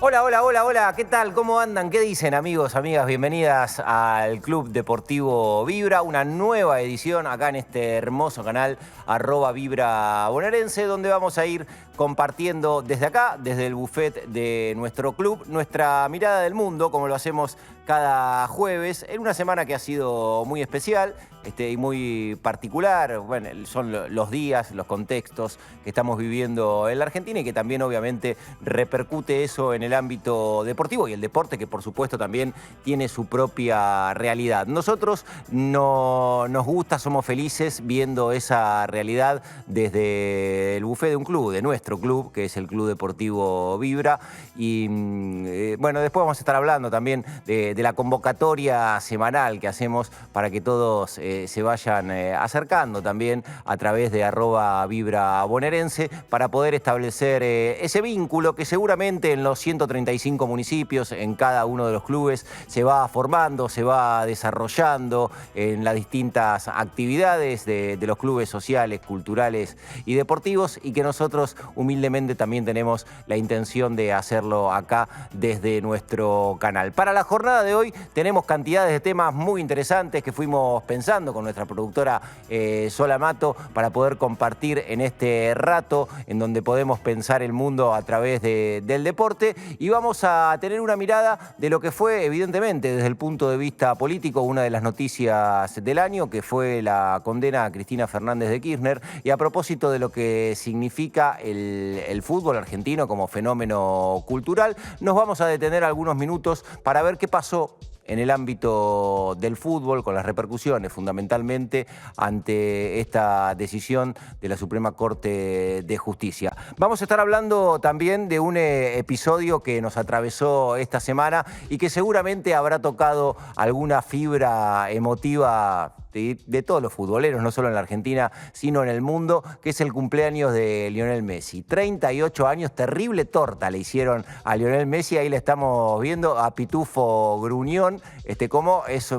Hola, hola, hola, hola, ¿qué tal? ¿Cómo andan? ¿Qué dicen, amigos, amigas? Bienvenidas al Club Deportivo Vibra, una nueva edición acá en este hermoso canal @Vibra Bonaerense, donde vamos a ir compartiendo desde acá, desde el buffet de nuestro club, nuestra mirada del mundo, como lo hacemos cada jueves, en una semana que ha sido muy especial y muy particular. Bueno, son los días, los contextos que estamos viviendo en la Argentina y que también obviamente repercute eso en el ámbito deportivo y el deporte, que por supuesto también tiene su propia realidad. Nosotros no nos gusta, somos felices viendo esa realidad desde el buffet de un club, de nuestro club, que es el Club Deportivo Vibra. Y bueno, después vamos a estar hablando también de la convocatoria semanal que hacemos para que todos se vayan acercando también a través de @Vibra Bonaerense para poder establecer ese vínculo que seguramente en los 135 municipios, en cada uno de los clubes, se va formando, se va desarrollando en las distintas actividades de los clubes sociales, culturales y deportivos, y que nosotros humildemente también tenemos la intención de hacerlo acá desde nuestro canal. Para la jornada de hoy tenemos cantidades de temas muy interesantes que fuimos pensando con nuestra productora Sola Mato para poder compartir en este rato en donde podemos pensar el mundo a través del deporte, y vamos a tener una mirada de lo que fue, evidentemente, desde el punto de vista político, una de las noticias del año, que fue la condena a Cristina Fernández de Kirchner, y a propósito de lo que significa el fútbol argentino como fenómeno cultural, nos vamos a detener algunos minutos para ver qué pasó en el ámbito del fútbol, con las repercusiones fundamentalmente ante esta decisión de la Suprema Corte de Justicia. Vamos a estar hablando también de un episodio que nos atravesó esta semana y que seguramente habrá tocado alguna fibra emotiva de todos los futboleros, no solo en la Argentina, sino en el mundo, que es el cumpleaños de Lionel Messi. 38 años, terrible torta le hicieron a Lionel Messi, ahí le estamos viendo a Pitufo Gruñón, como es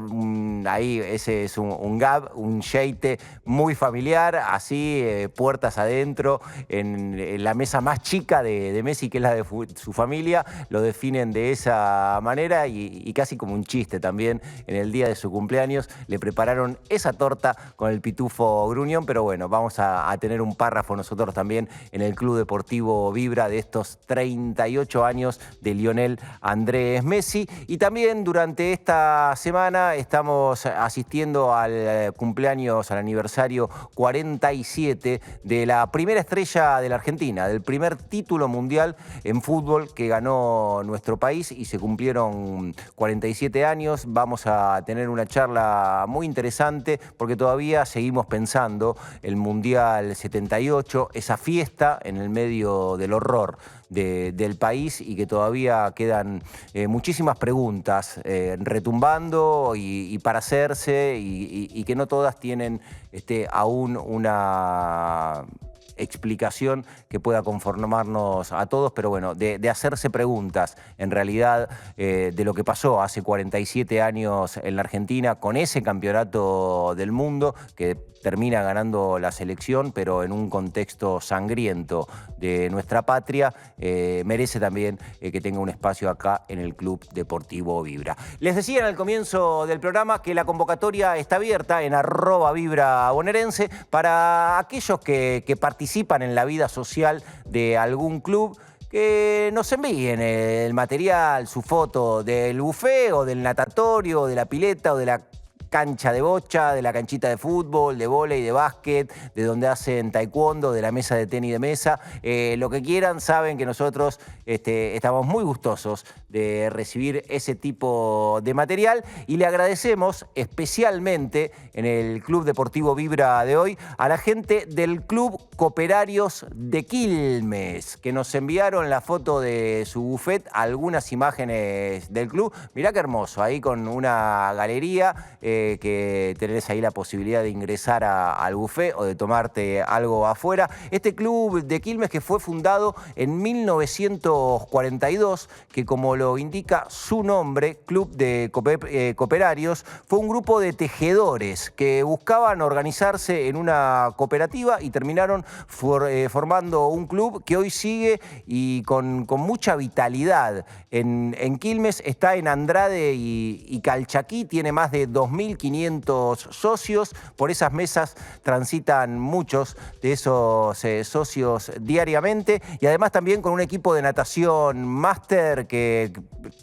ahí, ese es un gab, un sheite muy familiar, así, puertas adentro, en la mesa más chica de Messi, que es la de su familia, lo definen de esa manera y casi como un chiste también. En el día de su cumpleaños le prepararon esa torta con el Pitufo Gruñón, pero bueno, vamos a tener un párrafo nosotros también en el Club Deportivo Vibra de estos 38 años de Lionel Andrés Messi. Y también durante esta semana estamos asistiendo al cumpleaños, al aniversario 47 de la primera estrella de la Argentina, del primer título mundial en fútbol que ganó nuestro país, y se cumplieron 47 años. Vamos a tener una charla muy interesante porque todavía seguimos pensando el Mundial 78, esa fiesta en el medio del horror del país, y que todavía quedan muchísimas preguntas retumbando y para hacerse, y que no todas tienen aún una explicación que pueda conformarnos a todos, pero bueno, de hacerse preguntas en realidad de lo que pasó hace 47 años en la Argentina con ese campeonato del mundo que termina ganando la selección, pero en un contexto sangriento de nuestra patria, merece también que tenga un espacio acá en el Club Deportivo Vibra. Les decía al comienzo del programa que la convocatoria está abierta en @Vibra Bonaerense para aquellos que participan en la vida social de algún club, que nos envíen el material, su foto del buffet o del natatorio, de la pileta o de la cancha de bocha, de la canchita de fútbol, de vóley, de básquet, de donde hacen taekwondo, de la mesa de tenis de mesa, lo que quieran. Saben que nosotros estamos muy gustosos de recibir ese tipo de material, y le agradecemos especialmente en el Club Deportivo Vibra de hoy a la gente del Club Cooperarios de Quilmes, que nos enviaron la foto de su buffet, algunas imágenes del club. Mirá qué hermoso, ahí con una galería que tenés ahí la posibilidad de ingresar al buffet o de tomarte algo afuera. Este club de Quilmes que fue fundado en 1942, que como lo indica su nombre, Club de Cooperarios, fue un grupo de tejedores que buscaban organizarse en una cooperativa y terminaron formando un club que hoy sigue y con mucha vitalidad. En Quilmes está en Andrade y Calchaquí, tiene más de 2.500 socios. Por esas mesas transitan muchos de esos socios diariamente y además también con un equipo de natación máster que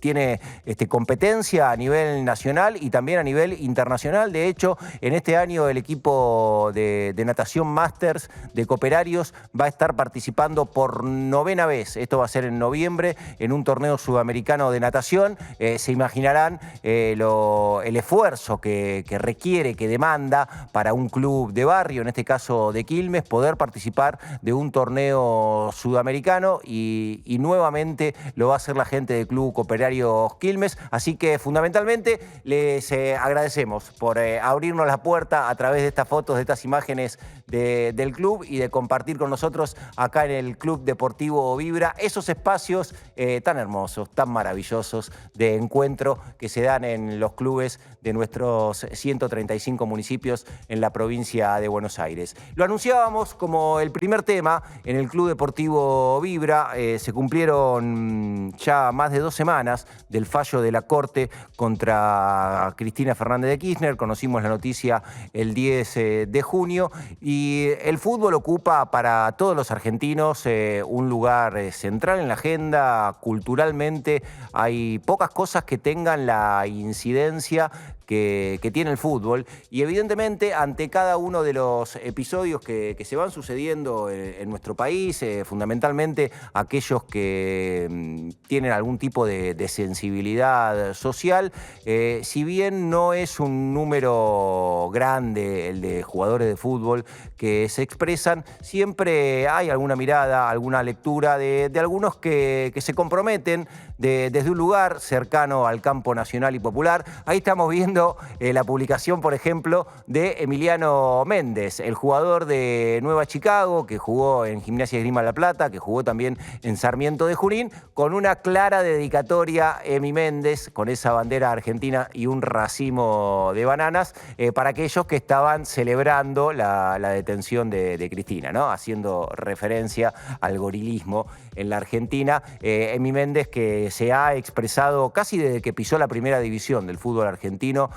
tiene competencia a nivel nacional y también a nivel internacional. De hecho, en este año el equipo de natación másters de Cooperarios va a estar participando por 9ª vez. Esto va a ser en noviembre en un torneo sudamericano de natación. Se imaginarán el esfuerzo que requiere, que demanda para un club de barrio, en este caso de Quilmes, poder participar de un torneo sudamericano y nuevamente lo va a hacer la gente del Club Cooperarios Quilmes. Así que fundamentalmente les agradecemos por abrirnos la puerta a través de estas fotos, de estas imágenes del club y de compartir con nosotros acá en el Club Deportivo Vibra esos espacios tan hermosos, tan maravillosos de encuentro que se dan en los clubes de nuestros 135 municipios en la provincia de Buenos Aires. Lo anunciábamos como el primer tema en el Club Deportivo Vibra. Se cumplieron ya más de 2 semanas del fallo de la Corte contra Cristina Fernández de Kirchner. Conocimos la noticia el 10 de junio y el fútbol ocupa para todos los argentinos un lugar central en la agenda. Culturalmente hay pocas cosas que tengan la incidencia que tiene el fútbol y evidentemente ante cada uno de los episodios que se van sucediendo en nuestro país, fundamentalmente aquellos que tienen algún tipo de sensibilidad social, si bien no es un número grande el de jugadores de fútbol que se expresan, siempre hay alguna mirada, alguna lectura de algunos que se comprometen desde un lugar cercano al campo nacional y popular. Ahí estamos viendo la publicación, por ejemplo, de Emiliano Méndez, el jugador de Nueva Chicago, que jugó en Gimnasia y Esgrima La Plata, que jugó también en Sarmiento de Junín, con una clara dedicatoria, Emi Méndez, con esa bandera argentina y un racimo de bananas, para aquellos que estaban celebrando la detención de Cristina, ¿no? Haciendo referencia al gorilismo en la Argentina. Emi Méndez, que se ha expresado casi desde que pisó la primera división del fútbol argentino,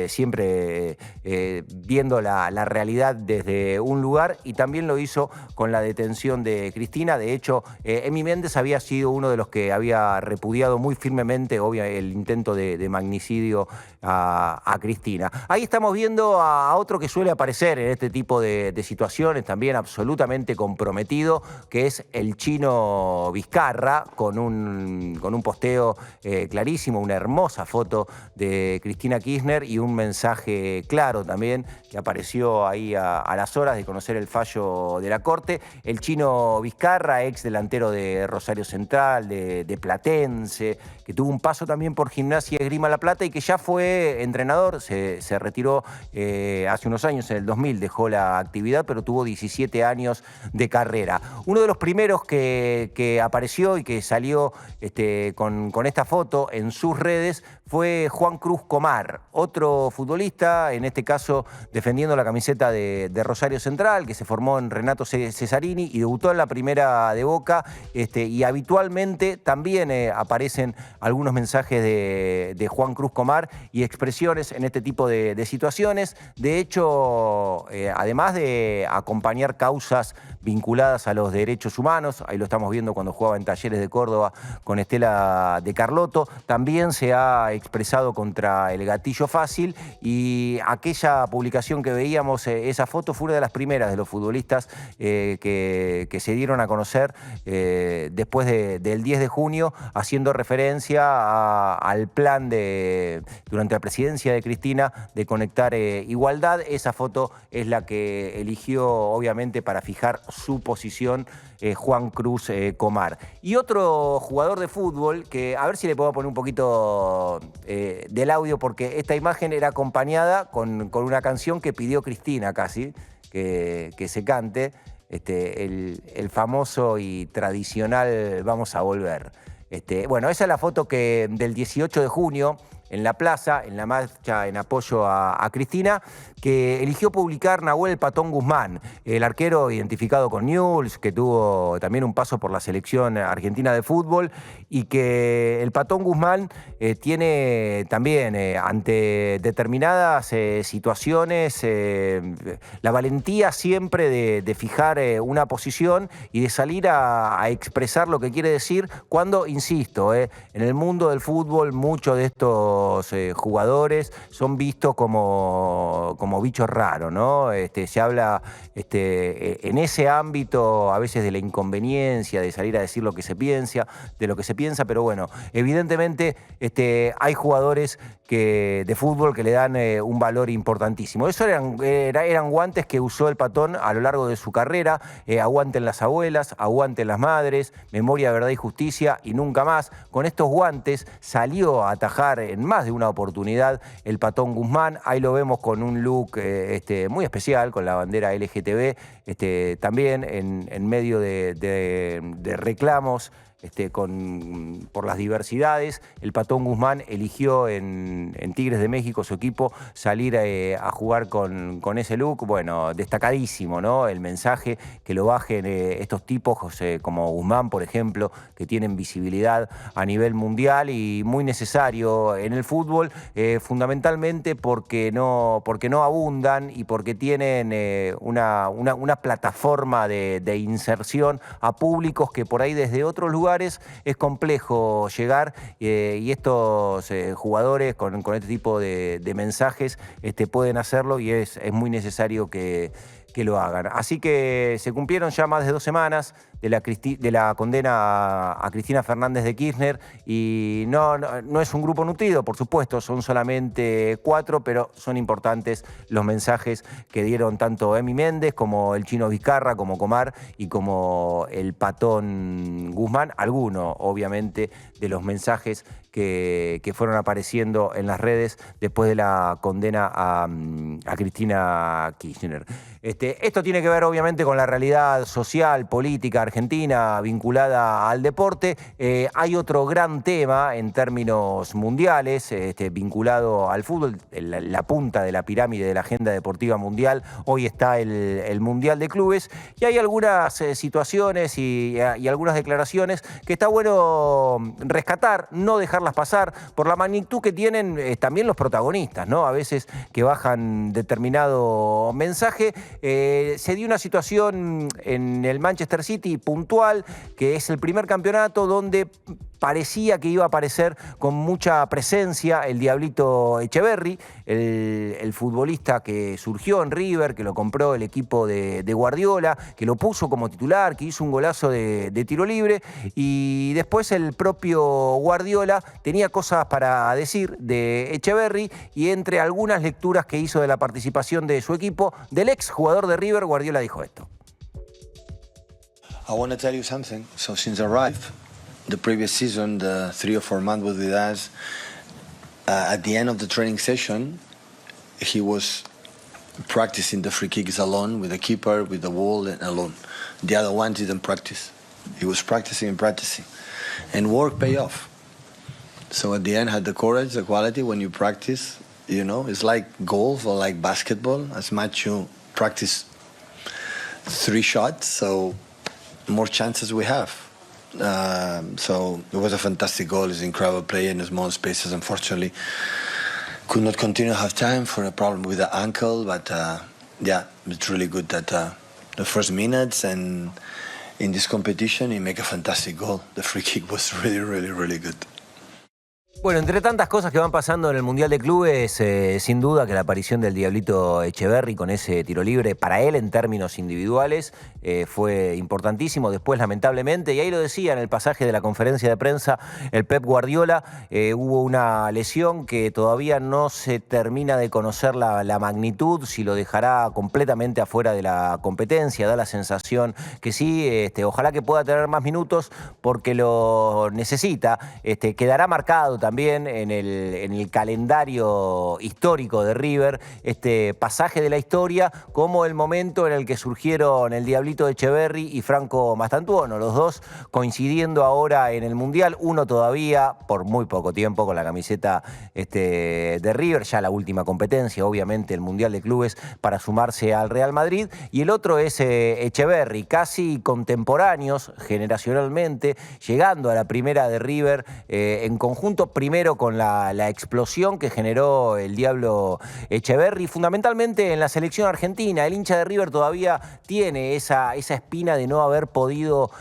siempre viendo la realidad desde un lugar, y también lo hizo con la detención de Cristina. De hecho, Emi Méndez había sido uno de los que había repudiado muy firmemente el intento de magnicidio a Cristina. Ahí estamos viendo a otro que suele aparecer en este tipo de situaciones, también absolutamente comprometido, que es el Chino Vizcarra, con un posteo clarísimo, una hermosa foto de Cristina Kirchner y un mensaje claro también que apareció ahí a las horas de conocer el fallo de la Corte. El Chino Vizcarra, ex delantero de Rosario Central, de Platense, que tuvo un paso también por Gimnasia y Esgrima La Plata y que ya fue entrenador, se retiró hace unos años, en el 2000 dejó la actividad, pero tuvo 17 años de carrera. Uno de los primeros que apareció y que salió con esta foto en sus redes fue Juan Cruz Comar, otro futbolista, en este caso defendiendo la camiseta de Rosario Central, que se formó en Renato Cesarini y debutó en la primera de Boca, y habitualmente también aparecen algunos mensajes de Juan Cruz Comar y expresiones en este tipo de situaciones. De hecho, además de acompañar causas vinculadas a los derechos humanos, ahí lo estamos viendo cuando jugaba en Talleres de Córdoba con Estela de Carlotto, también se ha expresado contra el gatillo fácil, y aquella publicación que veíamos, esa foto fue una de las primeras de los futbolistas que se dieron a conocer después del 10 de junio, haciendo referencia al plan durante la presidencia de Cristina de conectar igualdad. Esa foto es la que que eligió obviamente para fijar su posición Juan Cruz Comar. Y otro jugador de fútbol, que a ver si le puedo poner un poquito del audio, porque esta imagen era acompañada con una canción que pidió Cristina casi, que se cante, el famoso y tradicional Vamos a volver. Bueno, esa es la foto del 18 de junio, en la plaza, en la marcha en apoyo a Cristina, que eligió publicar Nahuel Patón Guzmán, el arquero identificado con Newell's, que tuvo también un paso por la selección argentina de fútbol, y que el Patón Guzmán tiene también, ante determinadas situaciones, la valentía siempre de fijar una posición y de salir a expresar lo que quiere decir cuando, insisto, en el mundo del fútbol muchos de estos jugadores son vistos como bichos raros, ¿no? Se habla en ese ámbito a veces de la inconveniencia de salir a decir lo que se piensa, pero bueno, evidentemente hay jugadores de fútbol que le dan un valor importantísimo. Eso eran guantes que usó el Patón a lo largo de su carrera. Aguanten las abuelas, aguanten las madres, memoria, verdad y justicia y nunca más. Con estos guantes salió a atajar en más de una oportunidad el Patón Guzmán. Ahí lo vemos con un look muy especial, con la bandera LGTB, también en medio de reclamos por las diversidades. El Patón Guzmán eligió en Tigres de México, su equipo, salir a jugar con ese look. Bueno, destacadísimo, ¿no? El mensaje que lo bajen estos tipos como Guzmán, por ejemplo, que tienen visibilidad a nivel mundial y muy necesario en el fútbol, fundamentalmente porque no abundan y porque tienen una plataforma de inserción a públicos que por ahí desde otros lugares es complejo llegar, y estos jugadores con este tipo de mensajes pueden hacerlo, y es muy necesario que lo hagan. Así que se cumplieron ya más de 2 semanas de la condena a Cristina Fernández de Kirchner, y no es un grupo nutrido, por supuesto, son solamente 4, pero son importantes los mensajes que dieron tanto Emi Méndez como el Chino Vizcarra, como Comar y como el Patón Guzmán. Algunos, obviamente, de los mensajes que fueron apareciendo en las redes después de la condena a Cristina Kirchner. Esto tiene que ver, obviamente, con la realidad social, política argentina vinculada al deporte. Hay otro gran tema en términos mundiales vinculado al fútbol, la punta de la pirámide de la agenda deportiva mundial. Hoy está el Mundial de Clubes, y hay algunas situaciones y algunas declaraciones que está bueno rescatar, no dejarlas pasar, por la magnitud que tienen también los protagonistas, ¿no? A veces que bajan determinado mensaje. Se dio una situación en el Manchester City puntual, que es el primer campeonato donde parecía que iba a aparecer con mucha presencia el Diablito Echeverri, el futbolista que surgió en River, que lo compró el equipo de Guardiola, que lo puso como titular, que hizo un golazo de tiro libre, y después el propio Guardiola tenía cosas para decir de Echeverri, y entre algunas lecturas que hizo de la participación de su equipo, del ex jugador de River, Guardiola dijo esto. I want to tell you something. So since I arrived, the previous season, the 3 or 4 months was with us. At the end of the training session, he was practicing the free kicks alone, with the keeper, with the wall, and alone. The other one didn't practice. He was practicing and practicing. And work pay off. So at the end, had the courage, the quality. When you practice, you know, it's like golf or like basketball. As much you practice 3 shots, so more chances we have. So it was a fantastic goal. He's an incredible player in small spaces. Unfortunately, could not continue half time for a problem with the ankle. But yeah, it's really good that the first minutes and in this competition he make a fantastic goal. The free kick was really, really, really good. Bueno, entre tantas cosas que van pasando en el Mundial de Clubes, sin duda que la aparición del Diablito Echeverri con ese tiro libre, para él en términos individuales, fue importantísimo. Después, lamentablemente, y ahí lo decía en el pasaje de la conferencia de prensa, el Pep Guardiola, hubo una lesión que todavía no se termina de conocer la magnitud, si lo dejará completamente afuera de la competencia. Da la sensación que sí, ojalá que pueda tener más minutos porque lo necesita. Quedará marcado también en el calendario histórico de River, este pasaje de la historia como el momento en el que surgieron el Diablito Echeverri y Franco Mastantuono, los dos coincidiendo ahora en el Mundial, uno todavía por muy poco tiempo con la camiseta de River, ya la última competencia, obviamente el Mundial de Clubes para sumarse al Real Madrid, y el otro es Echeverri, casi contemporáneos generacionalmente, llegando a la primera de River en conjunto, primero con la explosión que generó el Diablo Echeverri, fundamentalmente en la selección argentina. El hincha de River todavía tiene esa espina de no haber podido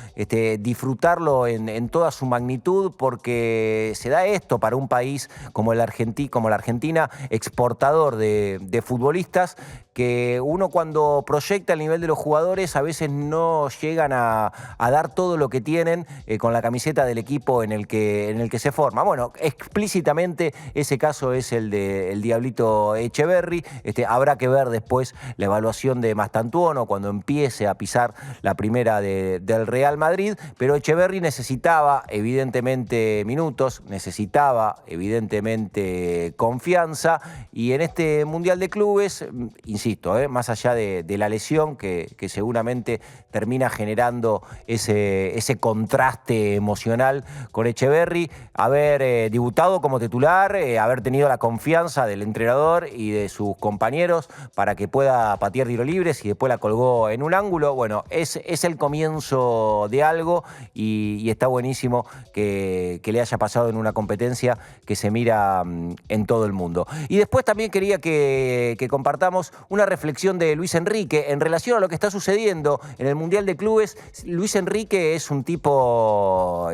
disfrutarlo en toda su magnitud, porque se da esto para un país como la Argentina, exportador de futbolistas, que uno cuando proyecta el nivel de los jugadores a veces no llegan a dar todo lo que tienen con la camiseta del equipo en el que se forma. Bueno, explícitamente ese caso es el del Diablito Echeverri. Habrá que ver después la evaluación de Mastantuono cuando empiece a pisar la primera del Real Madrid, pero Echeverri necesitaba evidentemente minutos, necesitaba evidentemente confianza, y en este Mundial de Clubes, insisto, más allá de la lesión que seguramente termina generando ese contraste emocional con Echeverri, haber debutado como titular, haber tenido la confianza del entrenador y de sus compañeros para que pueda patear tiro libres y después la colgó en un ángulo. Bueno, es el comienzo de algo y está buenísimo que le haya pasado en una competencia que se mira en todo el mundo. Y después también quería que compartamos una reflexión de Luis Enrique en relación a lo que está sucediendo en el Mundial de Clubes. Luis Enrique es un tipo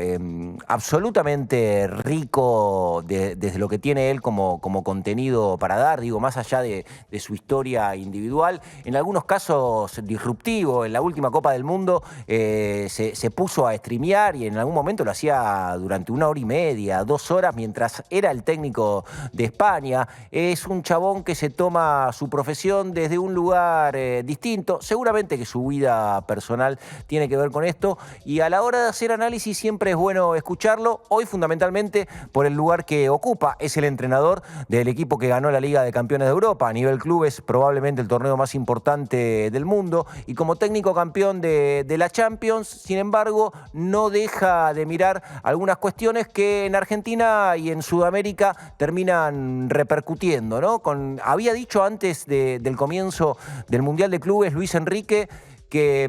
absolutamente rico desde lo que tiene él como contenido para dar, digo, más allá de su historia individual, en algunos casos disruptivo. En la última Copa del Mundo se puso a streamear y en algún momento lo hacía durante 1 hora y media, 2 horas, mientras era el técnico de España. Es un chabón que se toma su profesión desde un lugar distinto, seguramente que su vida personal tiene que ver con esto, y a la hora de hacer análisis siempre es bueno escucharlo. Hoy fundamentalmente por el lugar que ocupa, es el entrenador del equipo que ganó la Liga de Campeones de Europa, a nivel clubes probablemente el torneo más importante del mundo, y como técnico campeón de la Champions. Sin embargo, no deja de mirar algunas cuestiones que en Argentina y en Sudamérica terminan repercutiendo, ¿no? Había dicho antes del comienzo del Mundial de Clubes Luis Enrique que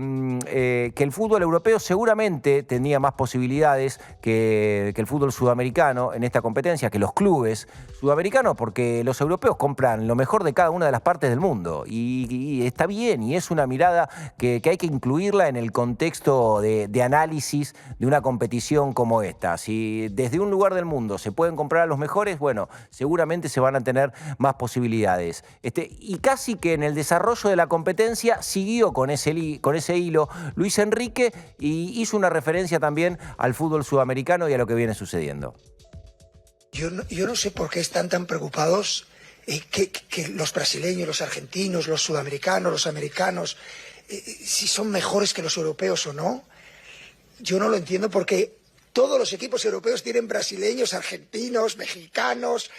el fútbol europeo seguramente tenía más posibilidades que el fútbol sudamericano en esta competencia, que los clubes sudamericanos, porque los europeos compran lo mejor de cada una de las partes del mundo, y está bien, y es una mirada que hay que incluirla en el contexto de análisis de una competición como esta. Si desde un lugar del mundo se pueden comprar a los mejores, bueno, seguramente se van a tener más posibilidades. Y casi que en el desarrollo de la competencia siguió con ese hilo Luis Enrique, y hizo una referencia también al fútbol sudamericano y a lo que viene sucediendo. Yo no sé por qué están tan preocupados que los brasileños, los argentinos, los sudamericanos, los americanos, si son mejores que los europeos o no. Yo no lo entiendo, porque todos los equipos europeos tienen brasileños, argentinos, mexicanos,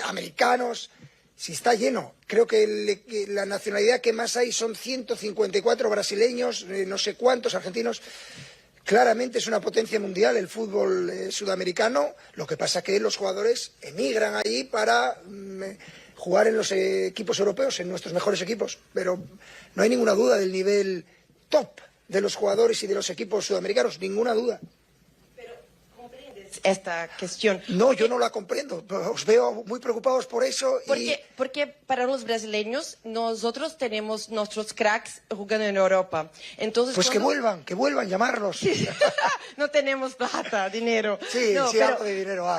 americanos. Si está lleno. Creo que la nacionalidad que más hay son 154 brasileños, no sé cuántos argentinos. Claramente es una potencia mundial el fútbol sudamericano. Lo que pasa es que los jugadores emigran allí para jugar en los equipos europeos, en nuestros mejores equipos. Pero no hay ninguna duda del nivel top de los jugadores y de los equipos sudamericanos, ninguna duda. Esta cuestión. No, yo no la comprendo. Os veo muy preocupados por eso. Porque para los brasileños nosotros tenemos nuestros cracks jugando en Europa. Entonces, pues que vuelvan, llamarlos. No tenemos plata, dinero. Sí, no, sí, pero... algo de dinero.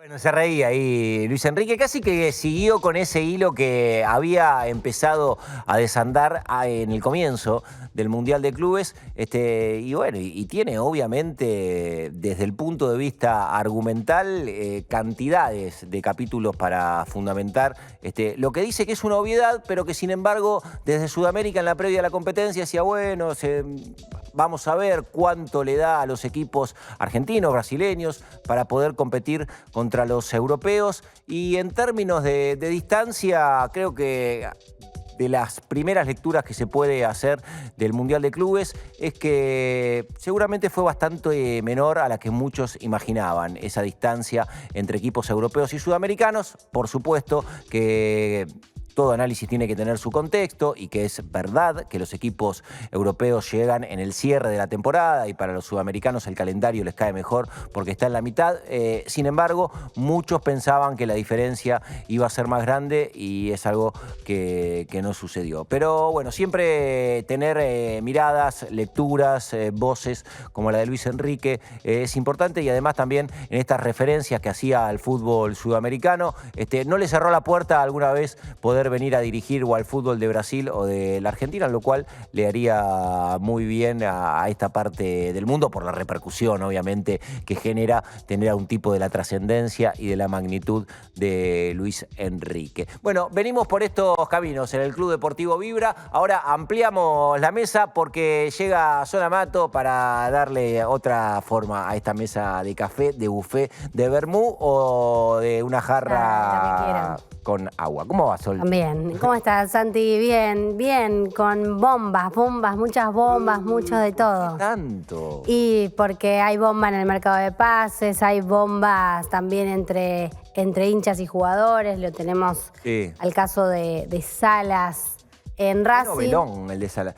Bueno, se reía ahí Luis Enrique, casi que siguió con ese hilo que había empezado a desandar en el comienzo del Mundial de Clubes, y bueno, y tiene obviamente desde el punto de vista argumental cantidades de capítulos para fundamentar lo que dice que es una obviedad, pero que sin embargo desde Sudamérica en la previa de la competencia decía, bueno, vamos a ver cuánto le da a los equipos argentinos, brasileños, para poder competir contra los europeos. Y en términos de distancia, creo que de las primeras lecturas que se puede hacer del Mundial de Clubes es que seguramente fue bastante menor a la que muchos imaginaban, esa distancia entre equipos europeos y sudamericanos. Por supuesto que todo análisis tiene que tener su contexto y que es verdad que los equipos europeos llegan en el cierre de la temporada y para los sudamericanos el calendario les cae mejor porque está en la mitad. Sin embargo, muchos pensaban que la diferencia iba a ser más grande y es algo que no sucedió. Pero bueno, siempre tener miradas, lecturas, voces como la de Luis Enrique es importante y además también en estas referencias que hacía al fútbol sudamericano, no le cerró la puerta alguna vez poder venir a dirigir o al fútbol de Brasil o de la Argentina, lo cual le haría muy bien a esta parte del mundo por la repercusión, obviamente, que genera tener a un tipo de la trascendencia y de la magnitud de Luis Enrique. Bueno, venimos por estos caminos en el Club Deportivo Vibra. Ahora ampliamos la mesa porque llega Zona Mato para darle otra forma a esta mesa de café, de buffet, de vermú o de una jarra con agua. ¿Cómo va, Sol? Bien. ¿Cómo estás, Santi? Bien, bien, con bombas, muchas bombas, mucho de todo. ¿Qué tanto? Y porque hay bomba en el mercado de pases, hay bombas también entre hinchas y jugadores, lo tenemos al caso de Salas en Racing. Un novelón el de Salas.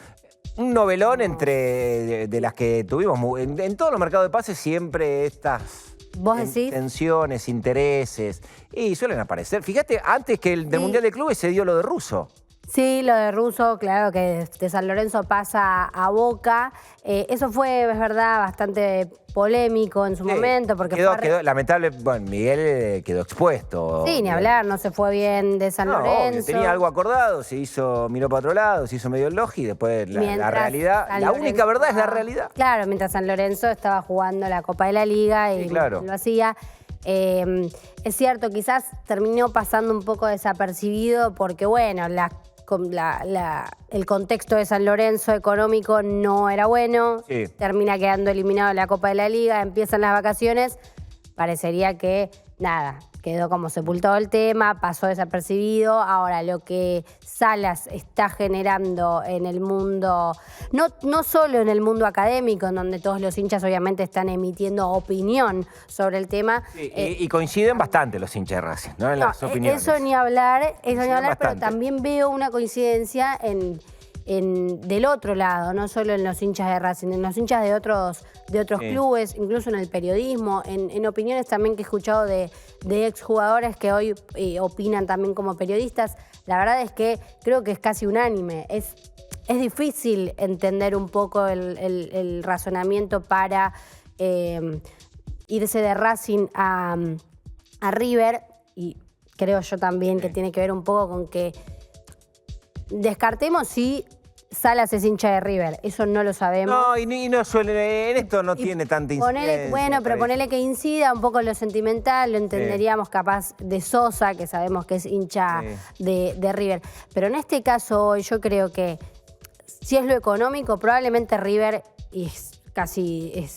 Un novelón entre de las que tuvimos. En todos los mercados de pases siempre estas... ¿Vos decís? Tensiones, intereses, y suelen aparecer. Fíjate, antes que el del Mundial de Clubes se dio lo de Russo. Sí, lo de Russo, claro que de San Lorenzo pasa a Boca. Eso fue, es verdad, bastante polémico en su momento. Porque quedó lamentable, bueno, Miguel quedó expuesto. Sí, ni hablar, no se fue bien de San Lorenzo. Tenía algo acordado, miró para otro lado, se hizo medio el logi, y después la realidad, la única verdad es la realidad. Claro, mientras San Lorenzo estaba jugando la Copa de la Liga y lo hacía. Es cierto, quizás terminó pasando un poco desapercibido porque, bueno, el contexto de San Lorenzo económico no era bueno, termina quedando eliminado de la Copa de la Liga, empiezan las vacaciones, parecería que nada, quedó como sepultado el tema, pasó desapercibido. Ahora, lo que Salas está generando en el mundo, no solo en el mundo académico, en donde todos los hinchas obviamente están emitiendo opinión sobre el tema. Y coinciden bastante los hinchas de Racing, ¿no? En las opiniones. Eso ni hablar, pero también veo una coincidencia del otro lado, no solo en los hinchas de Racing, en los hinchas de otros clubes, incluso en el periodismo, en opiniones también que he escuchado de exjugadores que hoy opinan también como periodistas. La verdad es que creo que es casi unánime. Es difícil entender un poco el razonamiento para irse de Racing a River, y creo yo también que tiene que ver un poco con que descartemos si Salas es hincha de River, eso no lo sabemos. No, y no suele, en esto no tiene tanta incidencia. Bueno, pero ponele que incida un poco en lo sentimental, lo entenderíamos capaz de Sosa, que sabemos que es hincha de River. Pero en este caso yo creo que si es lo económico, probablemente River es casi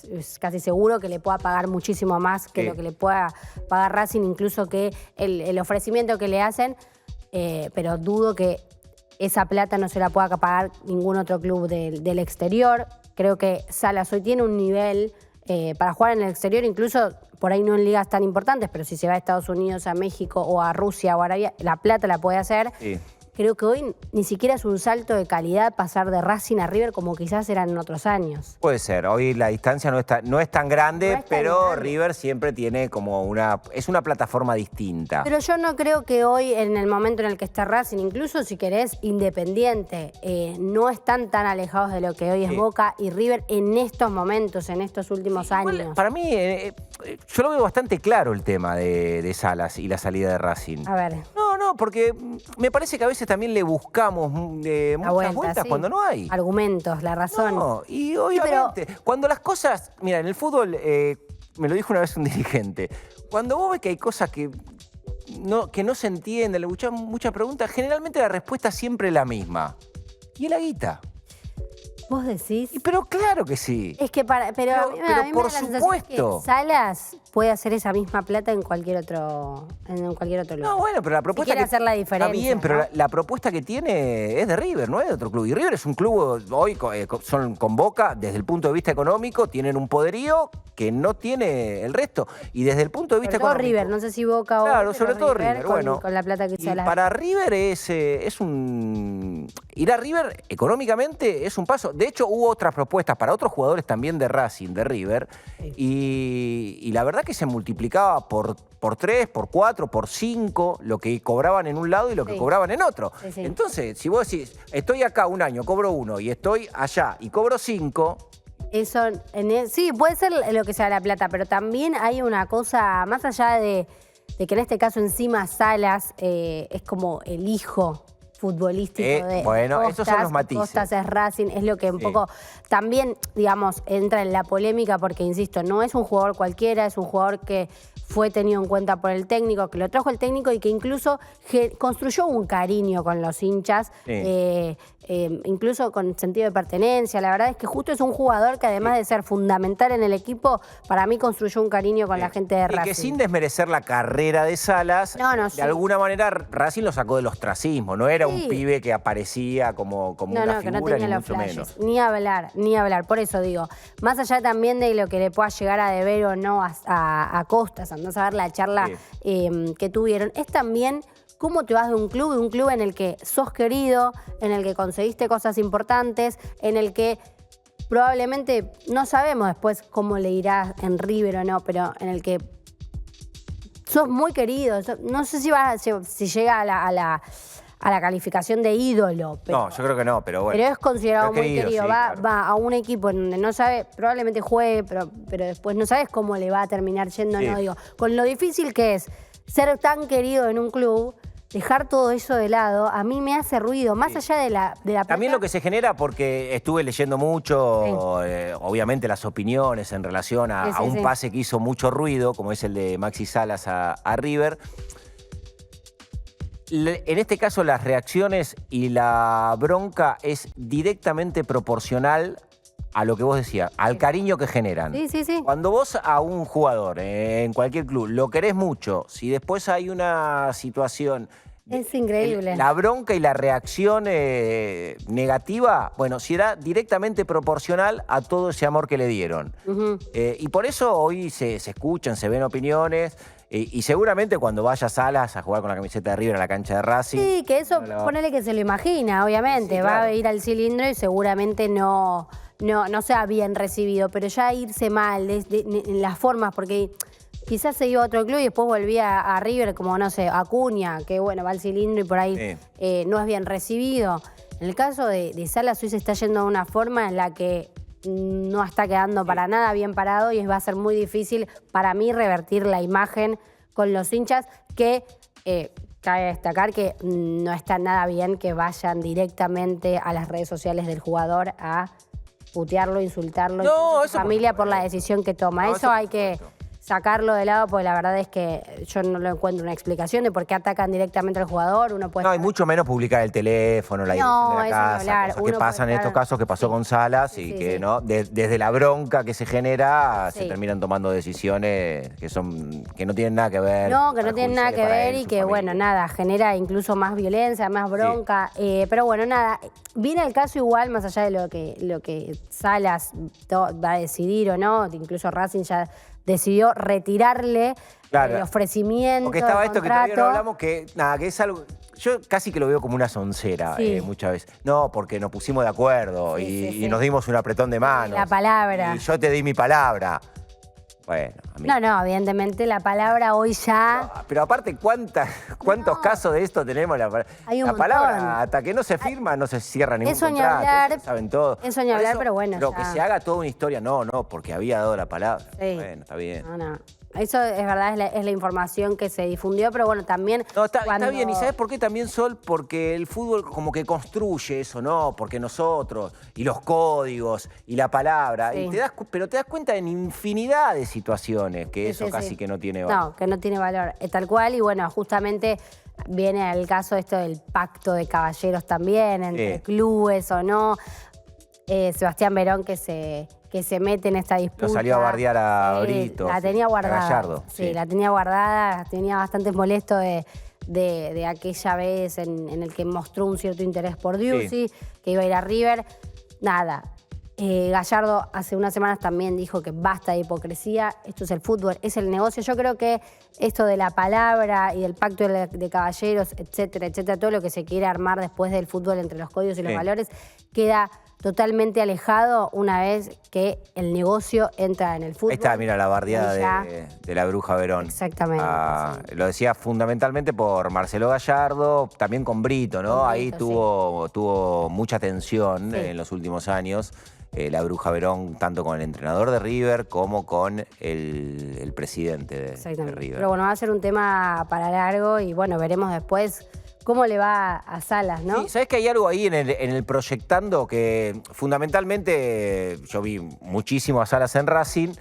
seguro que le pueda pagar muchísimo más que lo que le pueda pagar Racing, incluso que el ofrecimiento que le hacen, pero dudo que esa plata no se la pueda pagar ningún otro club del exterior. Creo que Salas hoy tiene un nivel para jugar en el exterior, incluso por ahí no en ligas tan importantes, pero si se va a Estados Unidos, a México o a Rusia o a Arabia, la plata la puede hacer. creo que hoy ni siquiera es un salto de calidad pasar de Racing a River como quizás eran en otros años. Puede ser, hoy la distancia no es tan grande, No es tan pero grande. River siempre tiene como es una plataforma distinta. Pero yo no creo que hoy, en el momento en el que está Racing, incluso si querés Independiente, no están tan alejados de lo que hoy es Boca y River en estos momentos, en estos últimos años. Para mí, yo lo veo bastante claro el tema de Salas y la salida de Racing. A ver. No, porque me parece que a veces también le buscamos muchas vueltas sí. cuando no hay. Argumentos, la razón. No, y obviamente, cuando las cosas... Mira, en el fútbol, me lo dijo una vez un dirigente, cuando vos ves que hay cosas que no se entienden, le escuchás muchas preguntas, generalmente la respuesta siempre es la misma. Y es la guita. ¿Vos decís? Pero claro que sí. Es que pero a mí me por da la sensación supuesto. que Salas puede hacer esa misma plata en cualquier otro lugar. No, bueno, pero la propuesta quiere hacer la diferencia, está bien, pero ¿no? la propuesta que tiene es de River, no es de otro club. Y River es un club, hoy son con Boca, desde el punto de vista económico, tienen un poderío que no tiene el resto. Y desde el punto de vista Sobre todo económico... River, no sé si Boca o... Claro, sobre todo River, con, bueno. con la plata que Y Salas. para River es un... Ir a River económicamente es un paso. De hecho, hubo otras propuestas para otros jugadores también de Racing, de River, y la verdad que se multiplicaba por 3, por 4, por 5 lo que cobraban en un lado y lo que cobraban en otro. Sí, sí. Entonces, si vos decís, estoy acá un año, cobro 1, y estoy allá y cobro 5... Eso, sí, puede ser lo que sea la plata, pero también hay una cosa, más allá de que en este caso encima Salas es como el hijo futbolístico de bueno, Costas, esos son los matices. Costas es Racing, es lo que un poco también, digamos, entra en la polémica porque, insisto, no es un jugador cualquiera, es un jugador que fue tenido en cuenta por el técnico, que lo trajo el técnico y que incluso construyó un cariño con los hinchas, incluso con sentido de pertenencia. La verdad es que justo es un jugador que además de ser fundamental en el equipo, para mí construyó un cariño con la gente de Racing. Y que sin desmerecer la carrera de Salas, de alguna manera Racing lo sacó del ostracismo. No era un pibe que aparecía como una que no figura, tenía ni los mucho flashes. menos. Ni hablar. Por eso digo, más allá también de lo que le pueda llegar a deber o no a Costas, andás a ver la charla que tuvieron, es también cómo te vas de un club en el que sos querido, en el que conseguiste cosas importantes, en el que probablemente, no sabemos después cómo le irá en River o no, pero en el que sos muy querido. No sé si llega a la calificación de ídolo. Pero, no, yo creo que no, pero bueno. Pero es considerado muy querido. Sí, claro. Va a un equipo en donde no sabe, probablemente juegue, pero después no sabes cómo le va a terminar yendo, no digo. Con lo difícil que es ser tan querido en un club, dejar todo eso de lado, a mí me hace ruido, más allá de la También lo que se genera, porque estuve leyendo mucho, obviamente las opiniones en relación a un pase que hizo mucho ruido, como es el de Maxi Salas a River. En este caso las reacciones y la bronca es directamente proporcional a lo que vos decías, al cariño que generan. Sí. Cuando vos a un jugador en cualquier club lo querés mucho, si después hay una situación... Es increíble. La bronca y la reacción negativa, bueno, será directamente proporcional a todo ese amor que le dieron. Y por eso hoy se escuchan, se ven opiniones... Y seguramente cuando vaya Salas a jugar con la camiseta de River a la cancha de Racing... Sí, que eso, ponele que se lo imagina, obviamente. Va a ir al cilindro y seguramente no sea bien recibido. Pero ya irse mal en las formas, porque quizás se iba a otro club y después volvía a River, como, no sé, Acuña, que bueno, va al cilindro y por ahí no es bien recibido. En el caso de Salas, hoy se está yendo de una forma en la que no está quedando para nada bien parado y va a ser muy difícil para mí revertir la imagen con los hinchas, que cabe destacar que no está nada bien que vayan directamente a las redes sociales del jugador a putearlo, insultarlo, a su familia por la decisión que toma. Eso hay que sacarlo de lado, porque la verdad es que yo no lo encuentro una explicación de por qué atacan directamente al jugador. Uno puede... No, hay mucho menos publicar el teléfono, la dirección de la casa, cosas que pasan en estos casos que pasó con Salas y que no desde la bronca que se genera se terminan tomando decisiones que no tienen nada que ver. No, que no tienen nada que ver y que, bueno, nada, genera incluso más violencia, más bronca. Pero bueno, nada, viene el caso igual, más allá de lo que Salas va a decidir o no, incluso Racing ya decidió retirarle el ofrecimiento. Porque estaba del esto que contrato. todavía no hablamos, que es algo. yo casi que lo veo como una soncera muchas veces. No, porque nos pusimos de acuerdo y nos dimos un apretón de manos. La palabra. Y yo te di mi palabra. Bueno, No, evidentemente la palabra hoy ya... No, pero aparte, ¿cuántos casos de esto tenemos? Hay un la montón. palabra, hasta que no se firma, no se cierra ningún Eso ni contrato. hablar. Eso saben todo. Eso ni hablar, pero bueno, Pero ya. que se haga toda una historia, no, porque había dado la palabra. Sí. Bueno, está bien. No. Eso es verdad, es la información que se difundió, pero bueno, también... No, está bien. ¿Y sabes por qué también, Sol? Porque el fútbol como que construye eso, ¿no? Porque nosotros, y los códigos, y la palabra, Sí. pero te das cuenta en infinidad de situaciones que eso casi que no tiene valor. No, que no tiene valor. Tal cual, y bueno, justamente viene el caso esto del pacto de caballeros también, entre clubes o no. Sebastián Verón que se mete en esta disputa. Lo salió a bardear a Brito. La tenía guardada. A Gallardo. Sí, la tenía guardada, tenía bastante molesto de aquella vez en el que mostró un cierto interés por Driussi, que iba a ir a River. Nada. Gallardo hace unas semanas también dijo que basta de hipocresía, esto es el fútbol, es el negocio. Yo creo que esto de la palabra y del pacto de caballeros, etcétera, todo lo que se quiere armar después del fútbol entre los códigos y los valores, queda totalmente alejado una vez que el negocio entra en el fútbol. Ahí está, mira, la bardeada de la Bruja Verón. Exactamente. Lo decía fundamentalmente por Marcelo Gallardo, también con Brito, ¿no? Con Ahí Brito, tuvo mucha tensión en los últimos años. La Bruja Verón, tanto con el entrenador de River como con el presidente de River. Pero bueno, va a ser un tema para largo y bueno, veremos después cómo le va a Salas, ¿no? Sí, ¿sabés que hay algo ahí en el proyectando que fundamentalmente yo vi muchísimo a Salas en Racing,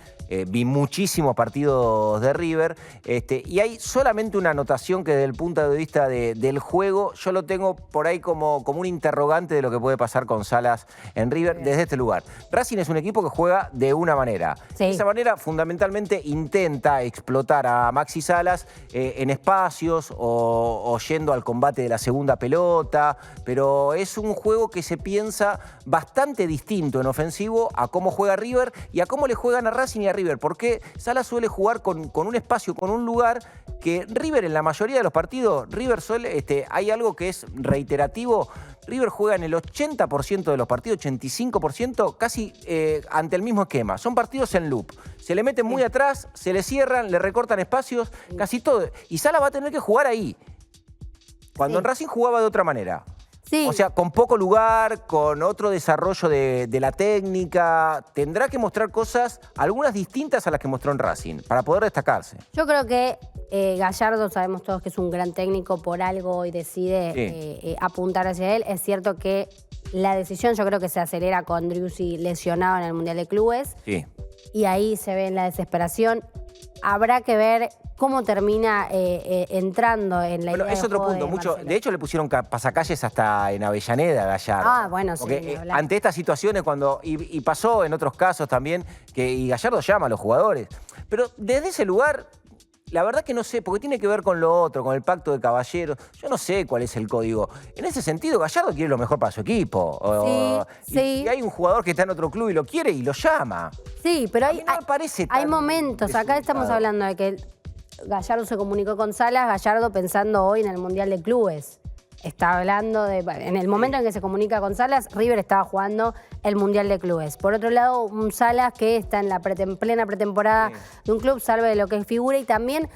vi muchísimos partidos de River, y hay solamente una anotación que desde el punto de vista del juego, yo lo tengo por ahí como un interrogante de lo que puede pasar con Salas en River desde este lugar. Racing es un equipo que juega de una manera. Sí. De esa manera fundamentalmente intenta explotar a Maxi Salas en espacios o yendo al combate de la segunda pelota, pero es un juego que se piensa bastante distinto en ofensivo a cómo juega River y a cómo le juegan a Racing y a River, porque Salas suele jugar con un espacio, con un lugar que River en la mayoría de los partidos, River suele, hay algo que es reiterativo, River juega en el 80% de los partidos, 85%, casi ante el mismo esquema. Son partidos en loop. Se le meten muy atrás, se le cierran, le recortan espacios, casi todo. Y Salas va a tener que jugar ahí. Cuando en Racing jugaba de otra manera. Sí. O sea, con poco lugar, con otro desarrollo de la técnica. Tendrá que mostrar cosas, algunas distintas a las que mostró en Racing, para poder destacarse. Yo creo que Gallardo, sabemos todos que es un gran técnico, por algo y decide apuntar hacia él. Es cierto que la decisión yo creo que se acelera con Driussi lesionado en el Mundial de Clubes. Sí. Y ahí se ve en la desesperación. Habrá que ver cómo termina entrando en la idea es otro punto. De hecho, le pusieron pasacalles hasta en Avellaneda a Gallardo. Ah, bueno, porque, sí. ante estas situaciones, y pasó en otros casos también, y Gallardo llama a los jugadores. Pero desde ese lugar, la verdad que no sé, porque tiene que ver con lo otro, con el pacto de caballeros. Yo no sé cuál es el código. En ese sentido, Gallardo quiere lo mejor para su equipo. Sí. Y hay un jugador que está en otro club y lo quiere y lo llama. Sí, pero hay momentos. Acá estamos hablando de que Gallardo se comunicó con Salas, Gallardo pensando hoy en el Mundial de Clubes. Está hablando en el momento en que se comunica con Salas, River estaba jugando el Mundial de Clubes. Por otro lado, un Salas que está en plena pretemporada de un club, salve de lo que figura y también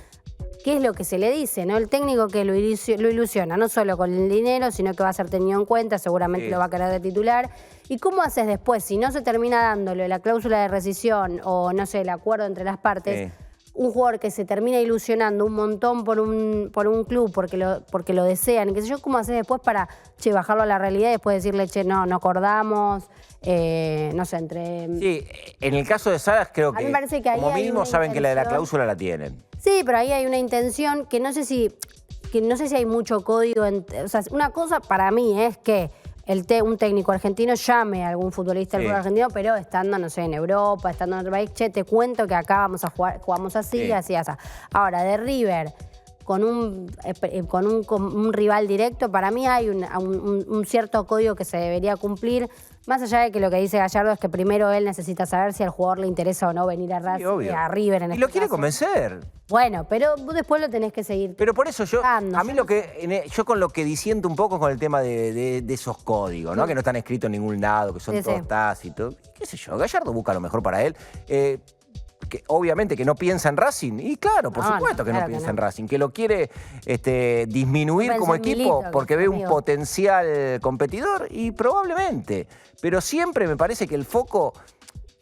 qué es lo que se le dice, ¿no? El técnico que lo ilusiona, no solo con el dinero, sino que va a ser tenido en cuenta, seguramente lo va a querer de titular. ¿Y cómo haces después? Si no se termina dándole la cláusula de rescisión o, no sé, el acuerdo entre las partes, un jugador que se termina ilusionando un montón por un club porque lo desean, qué sé yo, ¿cómo haces después para bajarlo a la realidad y después decirle, no acordamos, no sé, entre... Sí, en el caso de Salas creo que, como hay mínimo saben que la de la cláusula la tienen. Sí, pero ahí hay una intención que no sé si hay mucho código. O sea, una cosa para mí es que un técnico argentino llame a algún futbolista del fútbol argentino, pero estando, no sé, en Europa, estando en otro país, te cuento que acá vamos a jugar, jugamos así, así. Ahora, de River, con un rival directo, para mí hay un cierto código que se debería cumplir, más allá de que lo que dice Gallardo es que primero él necesita saber si al jugador le interesa o no venir a Racing, a River en este caso. Y lo quiere convencer. Bueno, pero después lo tenés que seguir. Pero por eso yo con lo que disiento un poco con el tema de esos códigos, ¿no? Que no están escritos en ningún lado, que son todos tácitos. ¿Qué sé yo? Gallardo busca lo mejor para él. Que obviamente que no piensa en Racing, y claro, por supuesto que no piensa en Racing, que lo quiere disminuir como equipo porque ve un potencial competidor, y probablemente, pero siempre me parece que el foco,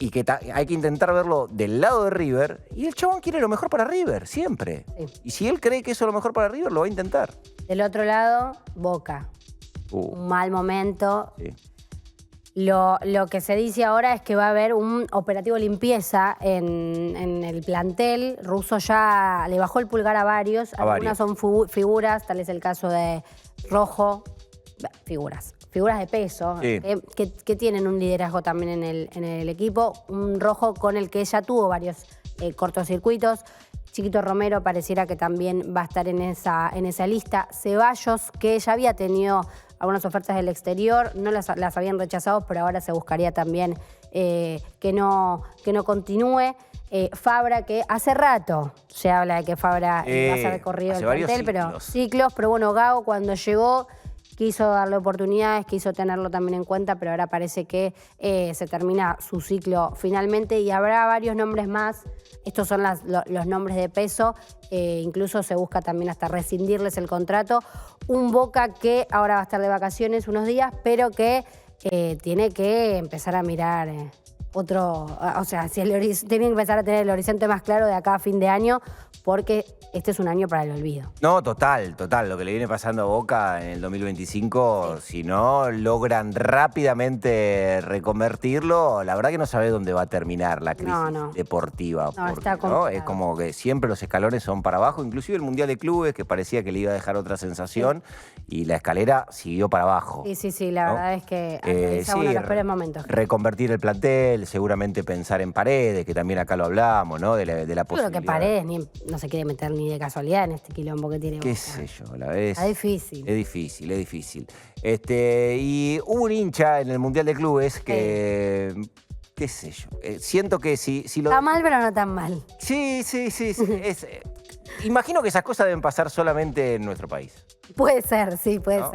y que hay que intentar verlo del lado de River, y el chabón quiere lo mejor para River, siempre. Sí. Y si él cree que eso es lo mejor para River, lo va a intentar. Del otro lado, Boca. Un mal momento. Sí. Lo que se dice ahora es que va a haber un operativo limpieza en el plantel. Russo ya le bajó el pulgar a varios. Algunas son figuras, tal es el caso de Rojo. Figuras de peso, que tienen un liderazgo también en el equipo. Un Rojo con el que ya tuvo varios cortocircuitos. Chiquito Romero pareciera que también va a estar en esa lista. Ceballos, que ya había tenido algunas ofertas del exterior, no las habían rechazado, pero ahora se buscaría también que no continúe. Fabra, que hace rato se habla de que Fabra va a ser recorrido del plantel, pero bueno, Gago cuando llegó quiso darle oportunidades, quiso tenerlo también en cuenta, pero ahora parece que se termina su ciclo finalmente, y habrá varios nombres más. Estos son los nombres de peso, incluso se busca también hasta rescindirles el contrato. Un Boca que ahora va a estar de vacaciones unos días, pero que tiene que empezar a mirar tiene que empezar a tener el horizonte más claro de acá a fin de año, porque este es un año para el olvido. No, total. Lo que le viene pasando a Boca en el 2025, si no logran rápidamente reconvertirlo, la verdad que no sabe dónde va a terminar la crisis deportiva. Es como que siempre los escalones son para abajo, inclusive el Mundial de Clubes, que parecía que le iba a dejar otra sensación, y la escalera siguió para abajo. Sí, la verdad es que es uno de los peores momentos. Reconvertir el plantel, seguramente pensar en Paredes, que también acá lo hablamos, ¿no? De la posibilidad. Creo que Paredes no se quiere meter ni de casualidad en este quilombo que tiene. Qué sé yo, la vez. Es difícil. Es difícil. Y hubo un hincha en el Mundial de Clubes que, qué sé yo, siento que si lo... Está mal, pero no tan mal. Sí. Imagino que esas cosas deben pasar solamente en nuestro país. Puede ser, sí. Bueno,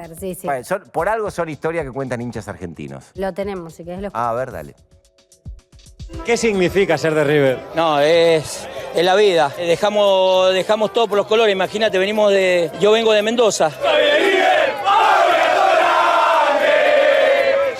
por algo son historias que cuentan hinchas argentinos. Lo tenemos, si querés lo... A ver, dale. ¿Qué significa ser de River? No, es la vida. Dejamos todo por los colores. Imagínate, yo vengo de Mendoza. Soy de River,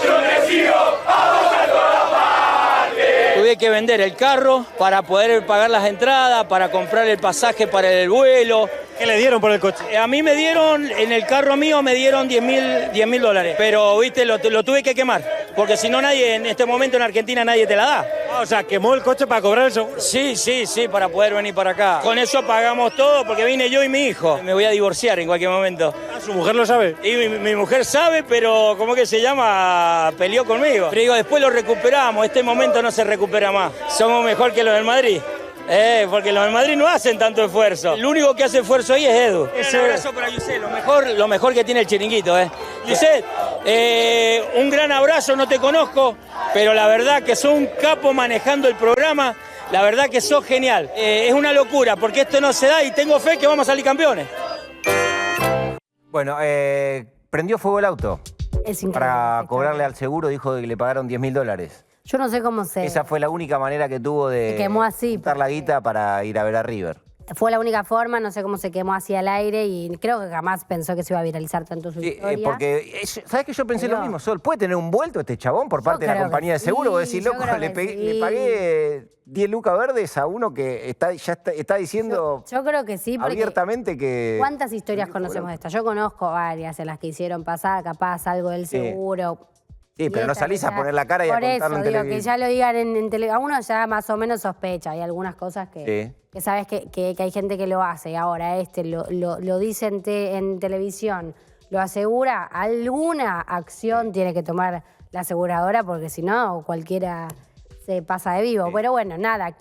yo decido, vamos a todas partes. Tuve que vender el carro para poder pagar las entradas, para comprar el pasaje para el vuelo. ¿Qué le dieron por el coche? A mí me dieron, en el carro mío me dieron $10.000. Pero, viste, lo tuve que quemar. Porque si no, nadie, en este momento en Argentina nadie te la da. O sea, ¿quemó el coche para cobrar el seguro? Sí, para poder venir para acá. Con eso pagamos todo, porque vine yo y mi hijo. Me voy a divorciar en cualquier momento. ¿Su mujer lo sabe? Y mi mujer sabe, pero ¿cómo que se llama? Peleó conmigo. Pero digo, después lo recuperamos. Este momento no se recupera más. Somos mejor que los del Madrid. Porque los del Madrid no hacen tanto esfuerzo. El único que hace esfuerzo ahí es Edu. Un abrazo para Yusel, lo mejor que tiene el chiringuito. Yusel, un gran abrazo, no te conozco, pero la verdad que sos un capo manejando el programa. La verdad que sos genial. Es una locura, porque esto no se da y tengo fe que vamos a salir campeones. Bueno, prendió fuego el auto. Es increíble. Para cobrarle al seguro dijo que le pagaron $10.000. Yo no sé cómo se... Esa fue la única manera que tuvo de quemó así, juntar la guita para ir a ver a River. Fue la única forma, no sé cómo se quemó así al aire, y creo que jamás pensó que se iba a viralizar tanto su historia. Porque, ¿sabes qué? Yo pensé lo mismo, Sol. ¿Puede tener un vuelto este chabón por parte de la compañía de seguro? Vos decís, loco, le pagué 10 lucas verdes a uno que ya está diciendo yo creo que sí, abiertamente que... ¿Cuántas historias conocemos de estas? Yo conozco varias en las que hicieron pasar, capaz, algo del seguro... Sí, pero no salís a poner la cara y a contarlo en televisión. Por eso, que ya lo digan en televisión. A uno ya más o menos sospecha. Hay algunas cosas que sabes que hay gente que lo hace. Ahora lo dice en televisión, lo asegura. Alguna acción tiene que tomar la aseguradora, porque si no, cualquiera se pasa de vivo. Pero bueno, nada.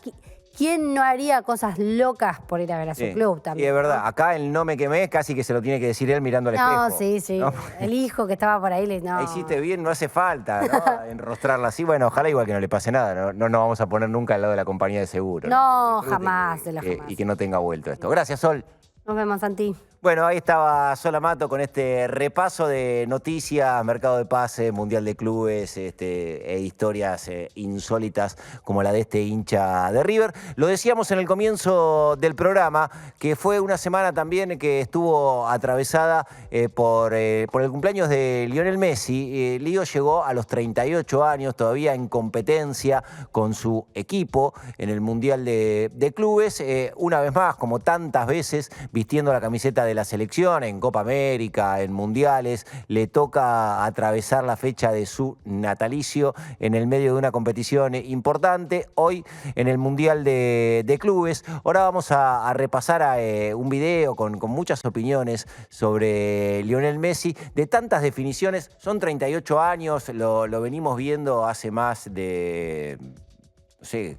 ¿quién no haría cosas locas por ir a ver a su club también? Y es verdad, acá el no me quemé casi que se lo tiene que decir él mirando al espejo. No, sí. ¿No? El hijo que estaba por ahí, no. Hiciste bien, no hace falta, ¿no? Enrostrarla así. Bueno, ojalá igual que no le pase nada. No nos vamos a poner nunca al lado de la compañía de seguro. No, jamás. Jamás. Y que no tenga vuelto esto. Gracias, Sol. Nos vemos, Santi. Bueno, ahí estaba Sol Amato con este repaso de noticias, mercado de pases, mundial de clubes e historias insólitas como la de este hincha de River. Lo decíamos en el comienzo del programa, que fue una semana también que estuvo atravesada por el cumpleaños de Lionel Messi. Lío llegó a los 38 años, todavía en competencia con su equipo en el mundial de clubes. Una vez más, como tantas veces, vistiendo la camiseta de la selección en Copa América, en mundiales, le toca atravesar la fecha de su natalicio en el medio de una competición importante, hoy en el Mundial de Clubes. Ahora vamos a repasar un video con muchas opiniones sobre Lionel Messi, de tantas definiciones. Son 38 años, lo venimos viendo hace más de, no sé,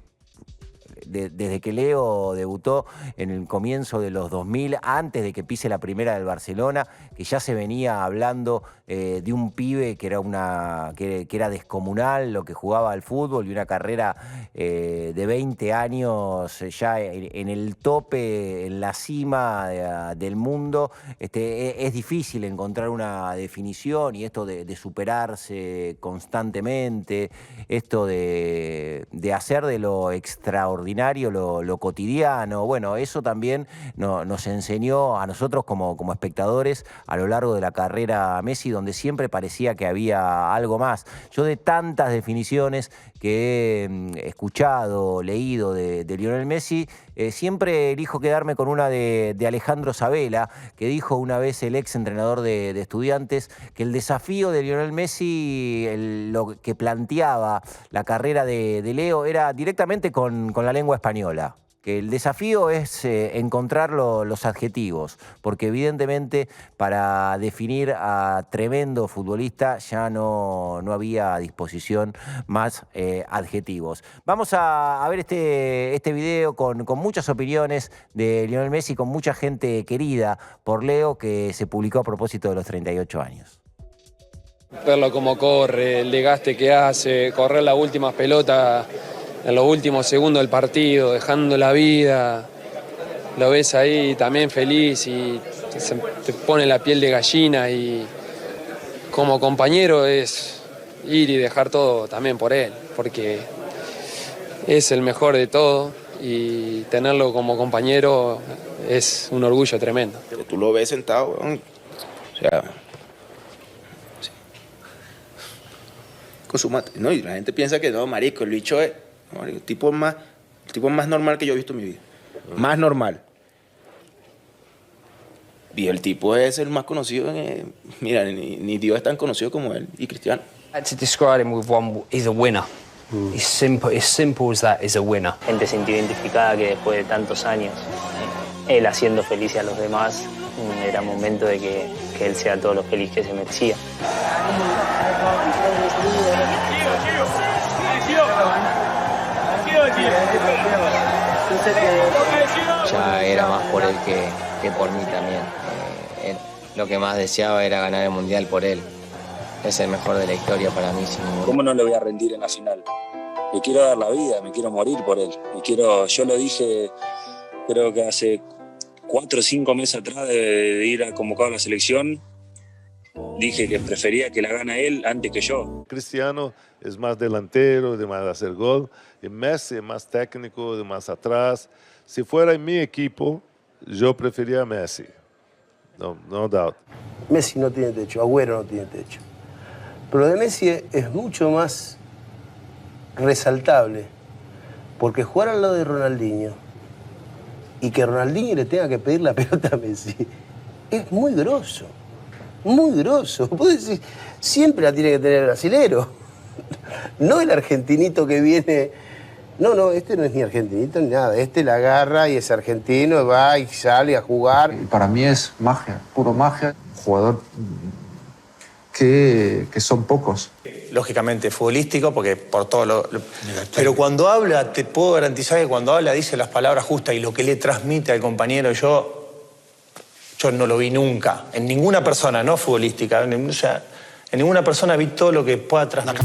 desde que Leo debutó en el comienzo de los 2000, antes de que pise la primera del Barcelona, que ya se venía hablando de un pibe que era descomunal, lo que jugaba al fútbol, y una carrera de 20 años ya en el tope, en la cima del mundo. Es difícil encontrar una definición, y esto de superarse constantemente, esto de hacer de lo extraordinario lo cotidiano. Bueno, eso también nos enseñó a nosotros como espectadores a lo largo de la carrera Messi, donde siempre parecía que había algo más. Yo, de tantas definiciones que he escuchado, leído de Lionel Messi, siempre elijo quedarme con una de Alejandro Sabella, que dijo una vez, el ex entrenador de Estudiantes, que el desafío de Lionel Messi, lo que planteaba la carrera de Leo, era directamente con la lengua española. Que el desafío es encontrar los adjetivos, porque evidentemente para definir a tremendo futbolista ya no había a disposición más adjetivos. Vamos a ver este video con muchas opiniones de Lionel Messi, con mucha gente querida por Leo, que se publicó a propósito de los 38 años. Verlo cómo corre, el desgaste que hace, correr las últimas pelotas en los últimos segundos del partido, dejando la vida, lo ves ahí también feliz y te pone la piel de gallina, y como compañero es ir y dejar todo también por él, porque es el mejor de todo, y tenerlo como compañero es un orgullo tremendo. Tú lo ves sentado, o sea, sí, con su mate, ¿no? Y la gente piensa que no, marico, el bicho es... El tipo más normal que yo he visto en mi vida. Más normal. Y el tipo es el más conocido. Mira, ni Dios es tan conocido como él y Cristiano. To describe him with one, he's a winner. It's simple as that, is a winner. Gente sintió identificada que después de tantos años, él haciendo feliz a los demás, era momento de que él sea todo lo feliz que se merecía. Ya era más por él que por mí también. Lo que más deseaba era ganar el Mundial por él. Es el mejor de la historia para mí, sin ningún... ¿Cómo no le voy a rendir en la final? Le quiero dar la vida, me quiero morir por él. Yo lo dije, creo que hace 4 o 5 meses atrás de ir a convocar a la selección. Dije que prefería que la gane él antes que yo. Cristiano es más delantero, de más hacer gol, y Messi es más técnico, de más atrás. Si fuera en mi equipo, yo prefería a Messi. No doubt. Messi no tiene techo, Agüero no tiene techo. Pero lo de Messi es mucho más resaltable, porque jugar al lado de Ronaldinho y que Ronaldinho le tenga que pedir la pelota a Messi es muy grosso. Muy grosso. Puedes decir, siempre la tiene que tener el brasilero. No el argentinito que viene. No, este no es ni argentinito ni nada. Este la agarra y es argentino, va y sale a jugar. Para mí es magia, puro magia. Jugador que son pocos. lógicamente futbolístico, porque por todo pero cuando habla, te puedo garantizar que cuando habla dice las palabras justas y lo que le transmite al compañero, yo no lo vi nunca, en ninguna persona, no futbolística, o sea, en ninguna persona vi todo lo que pueda transmitir.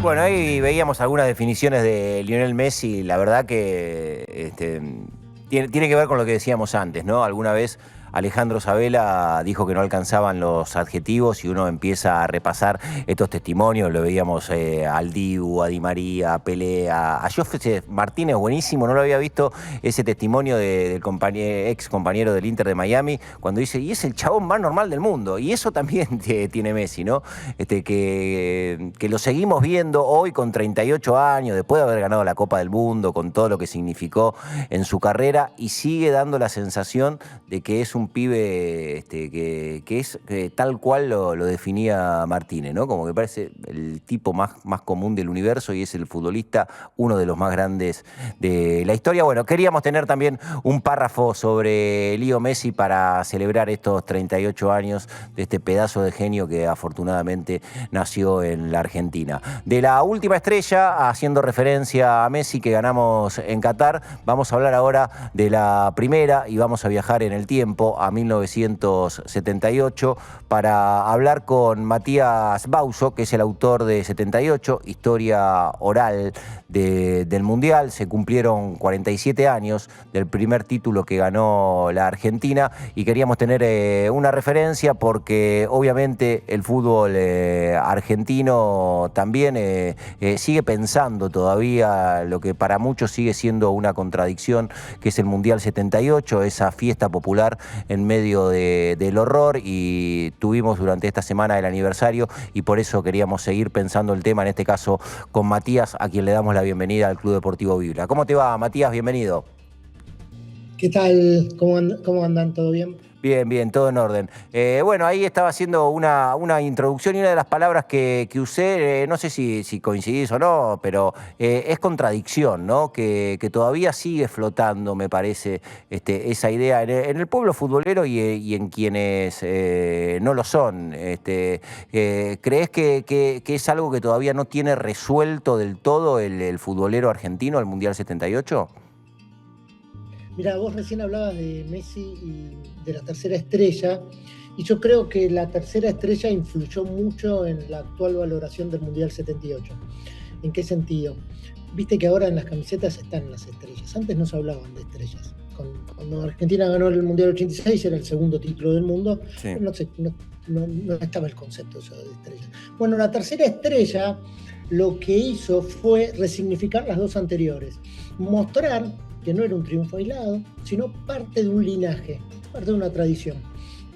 Bueno, ahí veíamos algunas definiciones de Lionel Messi, la verdad que tiene que ver con lo que decíamos antes, ¿no? Alguna vez Alejandro Sabela dijo que no alcanzaban los adjetivos y uno empieza a repasar estos testimonios. Lo veíamos al Dibu, a Di María, a Pelé, a José Martínez, buenísimo. No lo había visto ese testimonio del ex compañero del Inter de Miami, cuando dice, y es el chabón más normal del mundo. Y eso también tiene Messi, ¿no? Que lo seguimos viendo hoy con 38 años, después de haber ganado la Copa del Mundo, con todo lo que significó en su carrera, y sigue dando la sensación de que es un pibe que es tal cual lo definía Martínez, ¿no? Como que parece el tipo más común del universo y es el futbolista, uno de los más grandes de la historia. Bueno, queríamos tener también un párrafo sobre Leo Messi para celebrar estos 38 años de este pedazo de genio que afortunadamente nació en la Argentina. De la última estrella, haciendo referencia a Messi que ganamos en Qatar, vamos a hablar ahora de la primera y vamos a viajar en el tiempo a 1978 para hablar con Matías Bauso, que es el autor de 78, historia oral del Mundial. Se cumplieron 47 años del primer título que ganó la Argentina y queríamos tener una referencia porque obviamente el fútbol argentino también sigue pensando todavía lo que para muchos sigue siendo una contradicción, que es el Mundial 78, esa fiesta popular en medio del horror, y tuvimos durante esta semana el aniversario y por eso queríamos seguir pensando el tema, en este caso con Matías, a quien le damos la bienvenida al Club Deportivo Vibra. ¿Cómo te va, Matías? Bienvenido. ¿Qué tal? ¿Cómo andan? ¿Todo bien? Bien, todo en orden. Bueno, ahí estaba haciendo una introducción y una de las palabras que usé, no sé si coincidís o no, pero es contradicción, ¿no? Que todavía sigue flotando, me parece, esa idea en el pueblo futbolero y en quienes no lo son. ¿Crees que es algo que todavía no tiene resuelto del todo el futbolero argentino, el Mundial 78? Mira, vos recién hablabas de Messi y de la tercera estrella, y yo creo que la tercera estrella influyó mucho en la actual valoración del Mundial 78. ¿En qué sentido? Viste que ahora en las camisetas están las estrellas. Antes no se hablaban de estrellas. Cuando Argentina ganó el Mundial 86, era el segundo título del mundo, sí. No estaba el concepto eso de estrellas. Bueno, la tercera estrella lo que hizo fue resignificar las dos anteriores. Mostrar que no era un triunfo aislado, sino parte de un linaje, parte de una tradición,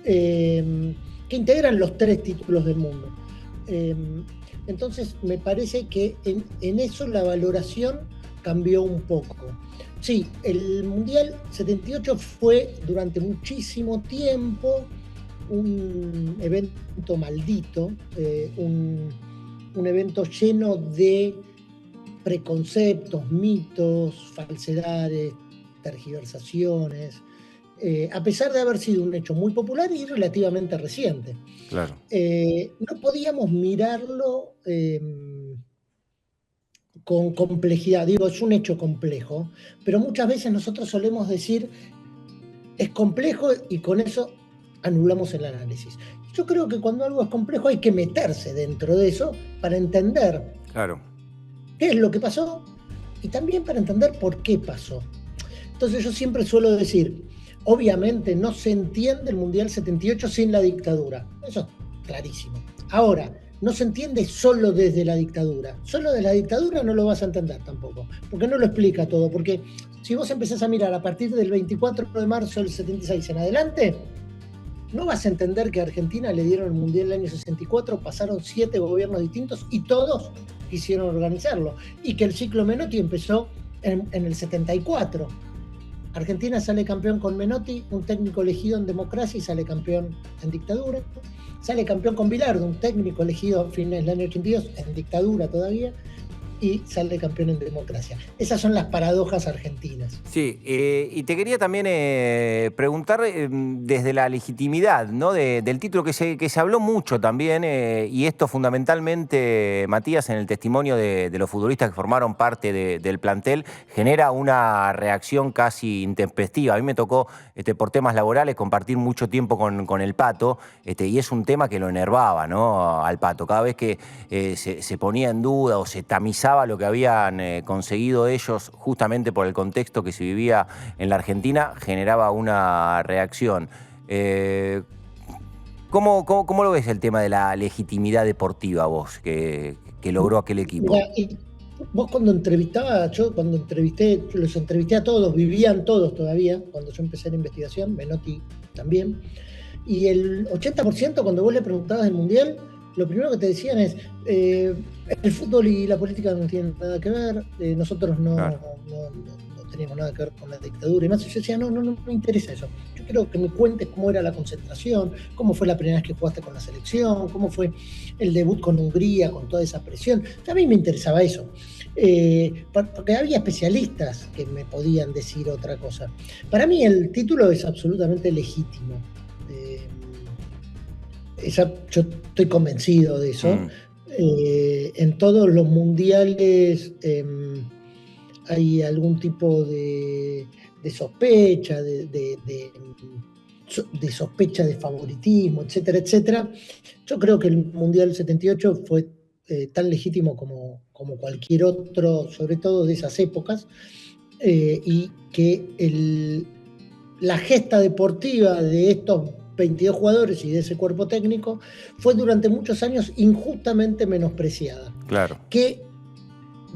que integran los tres títulos del mundo. Entonces, me parece que en eso la valoración cambió un poco. Sí, el Mundial 78 fue durante muchísimo tiempo un evento maldito, un evento lleno de preconceptos, mitos, falsedades, tergiversaciones, a pesar de haber sido un hecho muy popular y relativamente reciente. Claro. No podíamos mirarlo con complejidad. Digo, es un hecho complejo, pero muchas veces nosotros solemos decir es complejo y con eso anulamos el análisis. Yo creo que cuando algo es complejo hay que meterse dentro de eso para entender. Claro. ¿Qué es lo que pasó? Y también para entender por qué pasó. Entonces yo siempre suelo decir, obviamente no se entiende el Mundial 78 sin la dictadura. Eso es clarísimo. Ahora, no se entiende solo desde la dictadura. Solo de la dictadura no lo vas a entender tampoco, porque no lo explica todo. Porque si vos empezás a mirar a partir del 24 de marzo del 76 en adelante, no vas a entender que a Argentina le dieron el Mundial el año 64, pasaron 7 gobiernos distintos y todos quisieron organizarlo, y que el ciclo Menotti empezó en el 74. Argentina sale campeón con Menotti, un técnico elegido en democracia, y sale campeón en dictadura. Sale campeón con Bilardo, un técnico elegido a fines del año 82 en dictadura todavía. y sale campeón en democracia. Esas son las paradojas argentinas. Sí, y te quería también preguntar desde la legitimidad, ¿no? Del título que se habló mucho también, y esto fundamentalmente, Matías, en el testimonio de los futbolistas que formaron parte del plantel, genera una reacción casi intempestiva. A mí me tocó, por temas laborales, compartir mucho tiempo con el Pato, y es un tema que lo enervaba, ¿no? Al Pato. Cada vez que se ponía en duda o se tamizaba lo que habían conseguido ellos justamente por el contexto que se vivía en la Argentina, generaba una reacción. ¿Cómo lo ves el tema de la legitimidad deportiva vos que logró aquel equipo? Mira, vos cuando los entrevisté a todos, vivían todos todavía, cuando yo empecé la investigación, Menotti también, y el 80% cuando vos le preguntabas del Mundial, lo primero que te decían es, el fútbol y la política no tienen nada que ver, nosotros no teníamos nada que ver con la dictadura y más. Y yo decía, no me interesa eso. Yo quiero que me cuentes cómo era la concentración, cómo fue la primera vez que jugaste con la selección, cómo fue el debut con Hungría, con toda esa presión. A mí me interesaba eso, porque había especialistas que me podían decir otra cosa. Para mí el título es absolutamente legítimo. Yo estoy convencido de eso. En todos los mundiales hay algún tipo de sospecha, de sospecha de favoritismo, etcétera, etcétera. Yo creo que el Mundial 78 fue tan legítimo como cualquier otro, sobre todo de esas épocas, y que la gesta deportiva de estos 22 jugadores y de ese cuerpo técnico fue durante muchos años injustamente menospreciada. Claro. Que,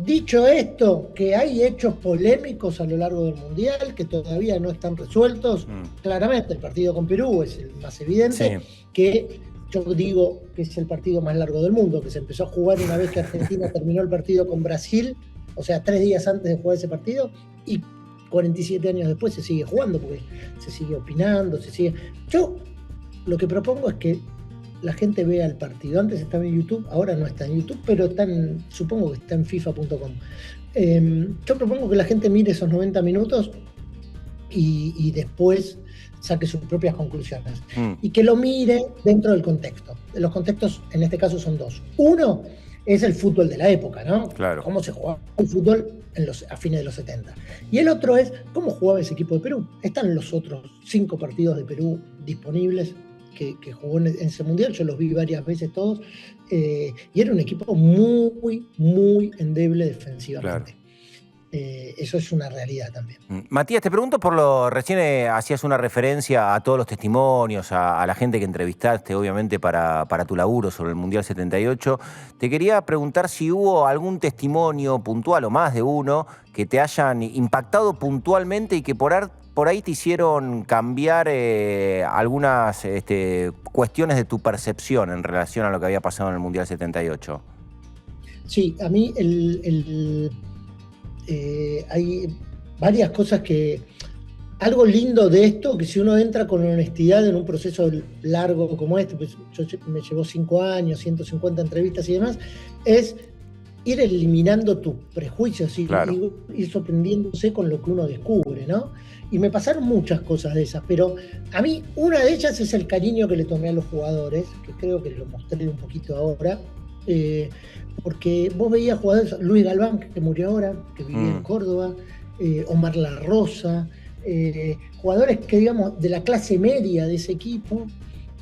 dicho esto, que hay hechos polémicos a lo largo del Mundial que todavía no están resueltos, claramente el partido con Perú es el más evidente, sí. Que yo digo que es el partido más largo del mundo, que se empezó a jugar una vez que Argentina terminó el partido con Brasil, o sea, 3 días antes de jugar ese partido, y 47 años después se sigue jugando, porque se sigue opinando, Yo lo que propongo es que la gente vea el partido. Antes estaba en YouTube, ahora no está en YouTube, pero supongo que está en FIFA.com. Yo propongo que la gente mire esos 90 minutos y después saque sus propias conclusiones. Y que lo mire dentro del contexto. Los contextos, en este caso, son 2. Uno es el fútbol de la época, ¿no? Claro. Cómo se jugaba el fútbol a fines de los 70. Y el otro es cómo jugaba ese equipo de Perú. Están los otros 5 partidos de Perú disponibles que jugó en ese Mundial. Yo los vi varias veces todos. Y era un equipo muy, muy endeble defensivamente. Claro. Eso es una realidad también. Matías, te pregunto recién hacías una referencia a todos los testimonios, a la gente que entrevistaste, obviamente, para tu laburo sobre el Mundial 78. Te quería preguntar si hubo algún testimonio puntual, o más de uno, que te hayan impactado puntualmente y que por ahí te hicieron cambiar algunas cuestiones de tu percepción en relación a lo que había pasado en el Mundial 78. Sí, a mí hay varias cosas que... Algo lindo de esto, que si uno entra con honestidad en un proceso largo como este, pues me llevó 5 años, 150 entrevistas y demás, es ir eliminando tus prejuicios y ir sorprendiéndose con lo que uno descubre, ¿no? Y me pasaron muchas cosas de esas, pero a mí una de ellas es el cariño que le tomé a los jugadores, que creo que lo mostré un poquito ahora, porque vos veías jugadores, Luis Galván, que murió ahora, que vivía en Córdoba, Omar La Rosa, jugadores que, digamos, de la clase media de ese equipo,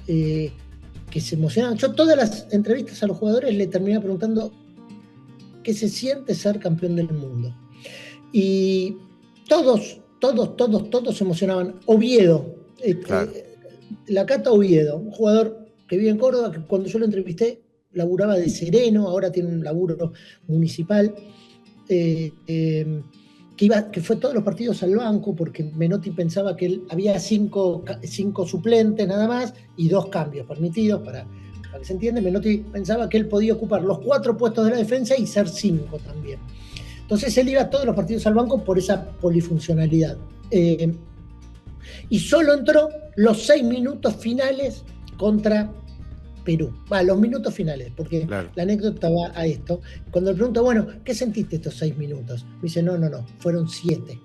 que se emocionaban. Yo todas las entrevistas a los jugadores le terminaba preguntando qué se siente ser campeón del mundo. Y todos se emocionaban. Oviedo, la Cata Oviedo, un jugador que vive en Córdoba, que cuando yo lo entrevisté laburaba de sereno, ahora tiene un laburo municipal, que fue todos los partidos al banco, porque Menotti pensaba que había 5 suplentes nada más y 2 cambios permitidos, para que se entienda. Menotti pensaba que él podía ocupar los 4 puestos de la defensa y ser 5 también. Entonces él iba a todos los partidos al banco por esa polifuncionalidad. Y solo entró los 6 minutos finales contra Perú, los minutos finales, porque Claro. la anécdota va a esto. Cuando le pregunto, bueno, ¿qué sentiste estos 6 minutos? Me dice, no, fueron 7,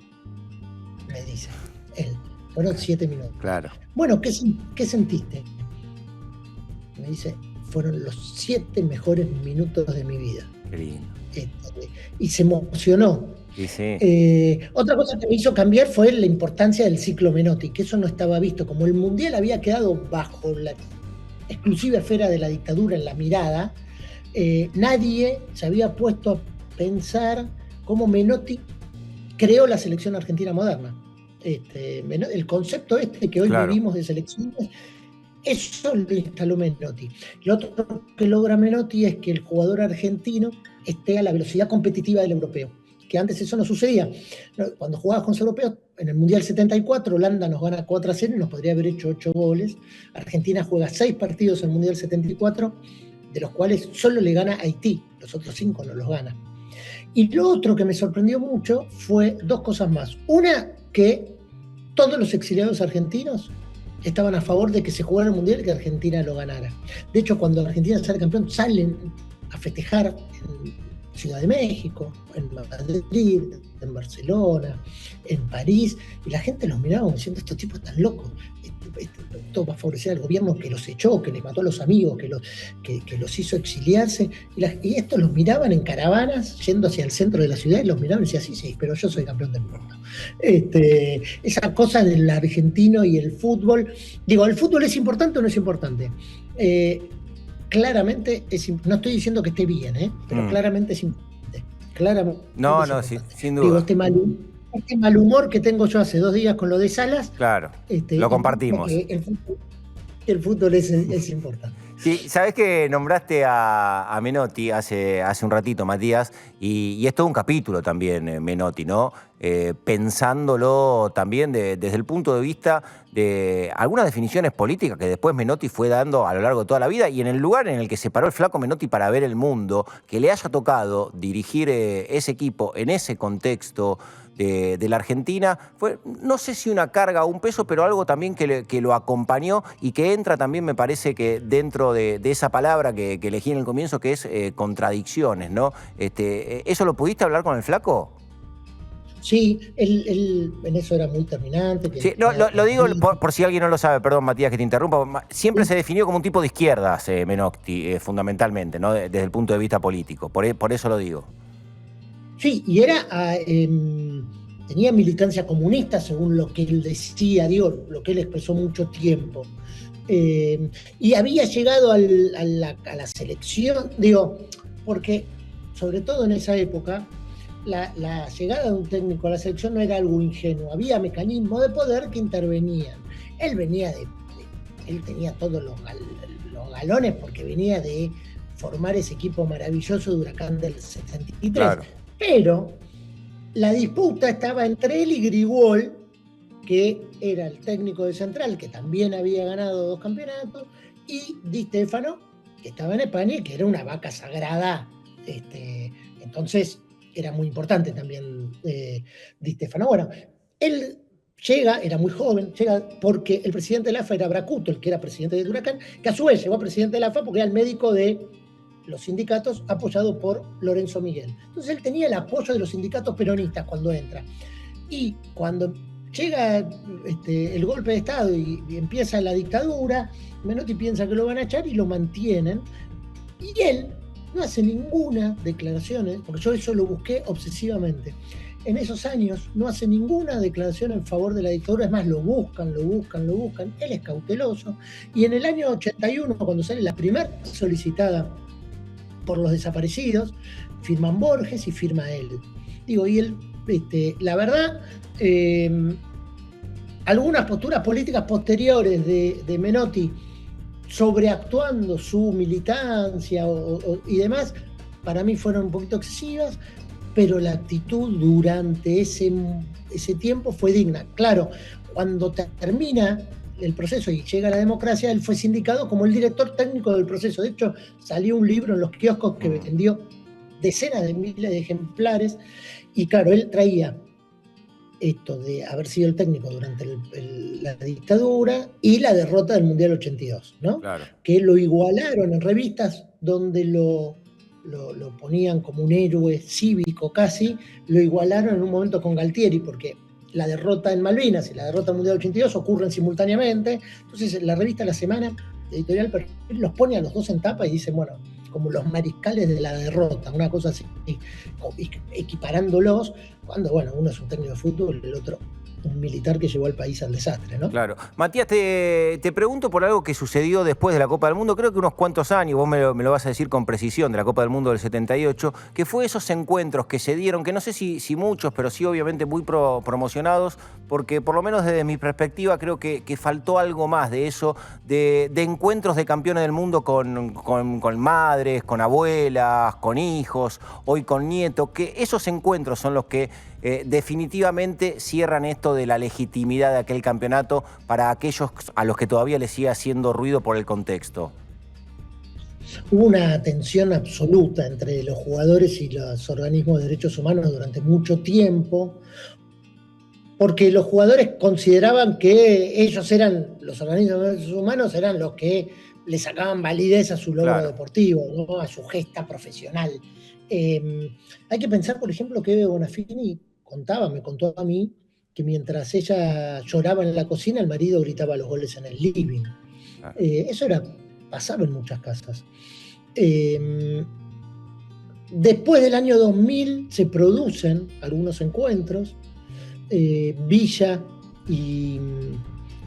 me dice él, fueron 7 minutos. Claro. Bueno, ¿qué sentiste? Me dice, fueron los 7 mejores minutos de mi vida. Qué lindo. Y se emocionó. Sí, sí. Otra cosa que me hizo cambiar fue la importancia del ciclo Menotti, que eso no estaba visto. Como el Mundial había quedado bajo la exclusiva esfera de la dictadura en la mirada, nadie se había puesto a pensar cómo Menotti creó la selección argentina moderna. El concepto que hoy vivimos de selecciones, eso lo instaló Menotti. Lo otro que logra Menotti es que el jugador argentino esté a la velocidad competitiva del europeo, que antes eso no sucedía. Cuando jugabas con los europeos, en el Mundial 74, Holanda nos gana 4-0 y nos podría haber hecho 8 goles. Argentina juega 6 partidos en el Mundial 74, de los cuales solo le gana a Haití, los otros 5 no los gana. Y lo otro que me sorprendió mucho fue 2 cosas más. Una, que todos los exiliados argentinos estaban a favor de que se jugara el Mundial y que Argentina lo ganara. De hecho, cuando Argentina sale campeón, salen a festejar en Ciudad de México, en Madrid, en Barcelona, en París, y la gente los miraba diciendo, estos tipos están locos, esto va a favorecer al gobierno que los echó, que les mató a los amigos, que los hizo exiliarse, y estos los miraban en caravanas, yendo hacia el centro de la ciudad, y los miraban y decían, sí, pero yo soy campeón del mundo. Esa cosa del argentino y el fútbol, digo, ¿el fútbol es importante o no es importante? Claramente, no estoy diciendo que esté bien, pero claramente es importante. Claramente No, es no, importante. sin duda. Digo, este mal humor que tengo yo hace 2 días con lo de Salas. Claro, lo compartimos. El fútbol es importante. Sí, sabés que nombraste a Menotti hace un ratito, Matías, y es todo un capítulo también, Menotti, ¿no? Pensándolo también desde el punto de vista de algunas definiciones políticas que después Menotti fue dando a lo largo de toda la vida, y en el lugar en el que se paró el flaco Menotti para ver el mundo, que le haya tocado dirigir ese equipo en ese contexto de la Argentina, fue no sé si una carga o un peso, pero algo también que lo acompañó y que entra también, me parece, que dentro de esa palabra que elegí en el comienzo, que es contradicciones, ¿no? ¿Eso lo pudiste hablar con el flaco? Sí, él en eso era muy terminante. Sí, no, lo digo por si alguien no lo sabe, perdón, Matías, que te interrumpa. Siempre se definió como un tipo de izquierdas, Menotti, fundamentalmente, ¿no? Desde el punto de vista político. Por eso lo digo. Sí, y tenía militancia comunista, según lo que él decía, digo, lo que él expresó mucho tiempo. Y había llegado a la selección, digo, porque sobre todo en esa época, la llegada de un técnico a la selección no era algo ingenuo, había mecanismos de poder que intervenían. Él él tenía todos los galones porque venía de formar ese equipo maravilloso de Huracán del 73. Claro. Pero la disputa estaba entre él y Grigol, que era el técnico de Central, que también había ganado 2 campeonatos, y Di Stéfano, que estaba en España y que era una vaca sagrada. Entonces era muy importante también Di Stéfano. Bueno, él llega, era muy joven, llega porque el presidente de la AFA era Bracuto, el que era presidente del Huracán, que a su vez llegó a presidente de la AFA porque era el médico de los sindicatos, apoyado por Lorenzo Miguel. Entonces él tenía el apoyo de los sindicatos peronistas cuando entra. Y cuando llega el golpe de Estado y empieza la dictadura, Menotti piensa que lo van a echar y lo mantienen. Y él no hace ninguna declaración, porque yo eso lo busqué obsesivamente. En esos años no hace ninguna declaración en favor de la dictadura, es más, lo buscan. Él es cauteloso. Y en el año 81, cuando sale la primera solicitada por los desaparecidos, firman Borges y firma él. Digo, y él, la verdad, algunas posturas políticas posteriores de Menotti, sobreactuando su militancia y demás, para mí fueron un poquito excesivas, pero la actitud durante ese tiempo fue digna. Claro, cuando termina el proceso y llega la democracia, él fue sindicado como el director técnico del proceso. De hecho, salió un libro en los kioscos que vendió decenas de miles de ejemplares, y claro, él traía esto de haber sido el técnico durante la dictadura y la derrota del Mundial 82, ¿no? Claro. Que lo igualaron en revistas donde lo ponían como un héroe cívico casi, lo igualaron en un momento con Galtieri, porque la derrota en Malvinas y la derrota del Mundial 82 ocurren simultáneamente. Entonces la revista La Semana, editorial Perfil, los pone a los dos en tapa y dice, bueno, como los mariscales de la derrota, una cosa así, equiparándolos, cuando, bueno, uno es un técnico de fútbol, el otro un militar que llevó al país al desastre, ¿no? Claro. Matías, te pregunto por algo que sucedió después de la Copa del Mundo, creo que unos cuantos años, vos me lo vas a decir con precisión, de la Copa del Mundo del 78, que fue esos encuentros que se dieron, que no sé si muchos, pero sí obviamente muy promocionados, porque por lo menos desde mi perspectiva creo que faltó algo más de eso, de encuentros de campeones del mundo con madres, con abuelas, con hijos, hoy con nietos, que esos encuentros son los que definitivamente cierran esto de la legitimidad de aquel campeonato para aquellos a los que todavía les sigue haciendo ruido por el contexto. Hubo una tensión absoluta entre los jugadores y los organismos de derechos humanos durante mucho tiempo, porque los jugadores consideraban que ellos eran, los organismos de derechos humanos eran los que le sacaban validez a su logro deportivo, ¿no? A su gesta profesional. Hay que pensar, por ejemplo, que Eve Bonafini me contó a mí, que mientras ella lloraba en la cocina, el marido gritaba los goles en el living. Eso pasaba en muchas casas. Después del año 2000 se producen algunos encuentros. Villa y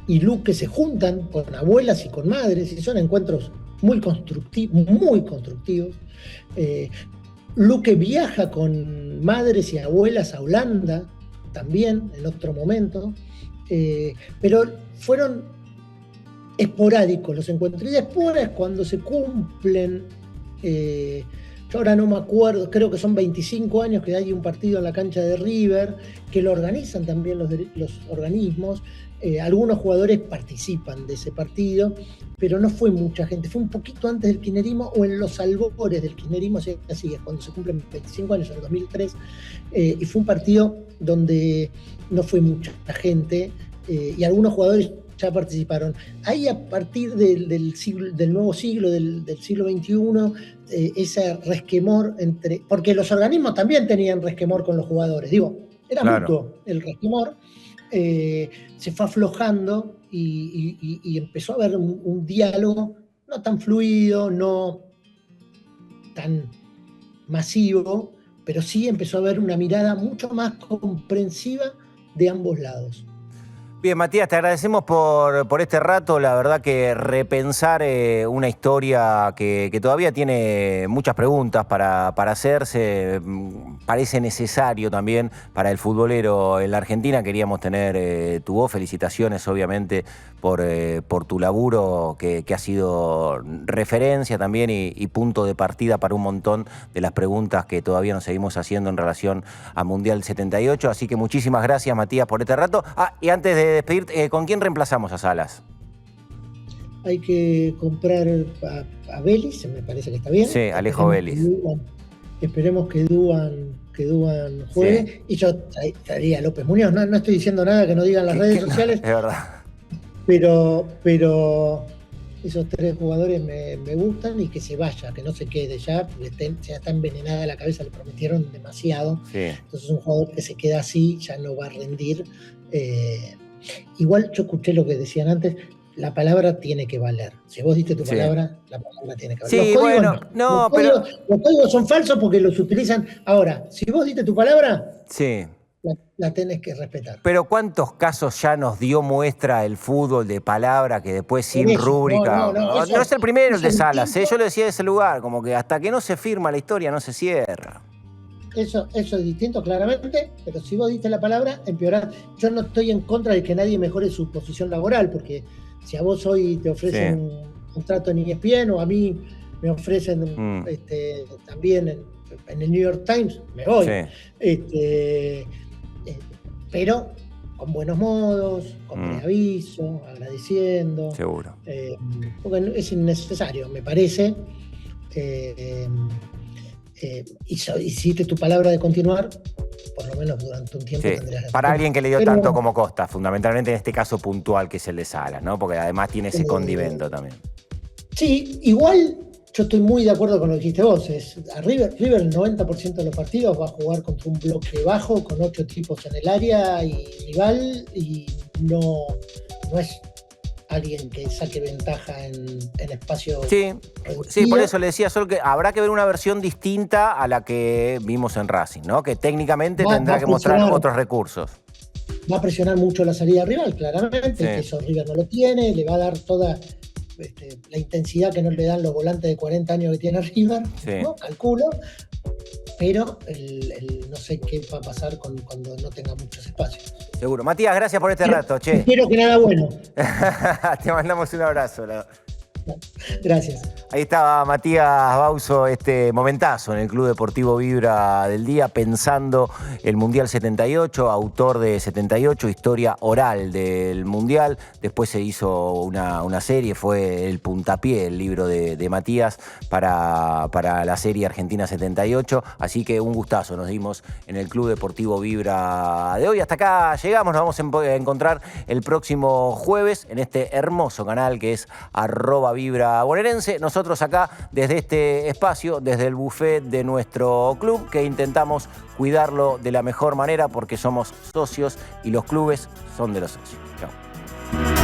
Luque se juntan con abuelas y con madres, y son encuentros muy constructivos. Luque viaja con madres y abuelas a Holanda, también, en otro momento, pero fueron esporádicos los encuentros. Y después, cuando se cumplen, yo ahora no me acuerdo, creo que son 25 años que hay un partido en la cancha de River, que lo organizan también los organismos. Algunos jugadores participan de ese partido, pero no fue mucha gente, fue un poquito antes del kirchnerismo o en los albores del kirchnerismo, así es cuando se cumplen 25 años, en el 2003, y fue un partido donde no fue mucha gente, y algunos jugadores ya participaron. Ahí, a partir del nuevo siglo, del siglo XXI, ese resquemor porque los organismos también tenían resquemor con los jugadores, era mutuo el resquemor. Se fue aflojando y empezó a haber un diálogo no tan fluido, no tan masivo, pero sí empezó a haber una mirada mucho más comprensiva de ambos lados. Bien, Matías, te agradecemos por este rato. La verdad que repensar una historia que todavía tiene muchas preguntas para hacerse, parece necesario también para el futbolero en la Argentina. Queríamos tener tu voz. Felicitaciones, obviamente, por tu laburo, que ha sido referencia también y punto de partida para un montón de las preguntas que todavía nos seguimos haciendo en relación a Mundial 78. Así que muchísimas gracias, Matías, por este rato. Y antes de despedirte, ¿con quién reemplazamos a Salas? Hay que comprar a Vélez, me parece que está bien. Sí, Alejo Vélez. Esperemos que Duan juegue. Sí. Y yo traería a López Muñoz. No estoy diciendo nada que no digan las redes sociales. Es verdad. Pero esos tres jugadores me gustan, y que se vaya, que no se quede ya, porque ya está envenenada la cabeza, le prometieron demasiado. Sí. Entonces un jugador que se queda así ya no va a rendir. Igual yo escuché lo que decían antes, la palabra tiene que valer. Si vos diste tu palabra, la palabra tiene que valer. Sí, los códigos son falsos porque los utilizan. Ahora, si vos diste tu palabra, la tenés que respetar. Pero ¿cuántos casos ya nos dio muestra el fútbol de palabra que después sin rúbrica? No es el primero el de Salas, yo lo decía de ese lugar, como que hasta que no se firma la historia no se cierra. Eso es distinto, claramente, pero si vos diste la palabra, empeorás. Yo no estoy en contra de que nadie mejore su posición laboral, porque si a vos hoy te ofrecen un contrato en ESPN, o a mí me ofrecen también en el New York Times, me voy. Pero con buenos modos, con preaviso, agradeciendo. Seguro. Porque es innecesario, me parece. Hiciste tu palabra de continuar, por lo menos durante un tiempo Sí, tendrías que para alguien que le dio Pero tanto bueno, como Costa, fundamentalmente en este caso puntual que es el de Salas, ¿no? Porque además tiene ese condimento también. Sí, igual yo estoy muy de acuerdo con lo que dijiste vos. River el 90% de los partidos va a jugar contra un bloque bajo con 8 tipos en el área y rival, y no es alguien que saque ventaja en espacio. Sí, por eso le decía Sol que habrá que ver una versión distinta a la que vimos en Racing, ¿no? Que técnicamente tendrá que mostrar otros recursos. Va a presionar mucho la salida rival, claramente, Sí. que eso River no lo tiene, le va a dar toda la intensidad que no le dan los volantes de 40 años que tiene River, Sí. ¿no? Calculo, pero no sé qué va a pasar cuando no tenga muchos espacios. Seguro. Matías, gracias por este rato, che. Espero que nada bueno. Te mandamos un abrazo. Gracias. Ahí estaba Matías Bauzo, este momentazo en el Club Deportivo Vibra del día, pensando el Mundial 78, autor de 78, historia oral del Mundial. Después se hizo una serie, fue el puntapié, el libro de Matías para la serie Argentina 78. Así que un gustazo nos dimos en el Club Deportivo Vibra de hoy. Hasta acá llegamos, nos vamos a encontrar el próximo jueves en este hermoso canal que es @Vibra Bonaerense. Nosotros acá, desde este espacio, desde el buffet de nuestro club, que intentamos cuidarlo de la mejor manera porque somos socios y los clubes son de los socios. Chao.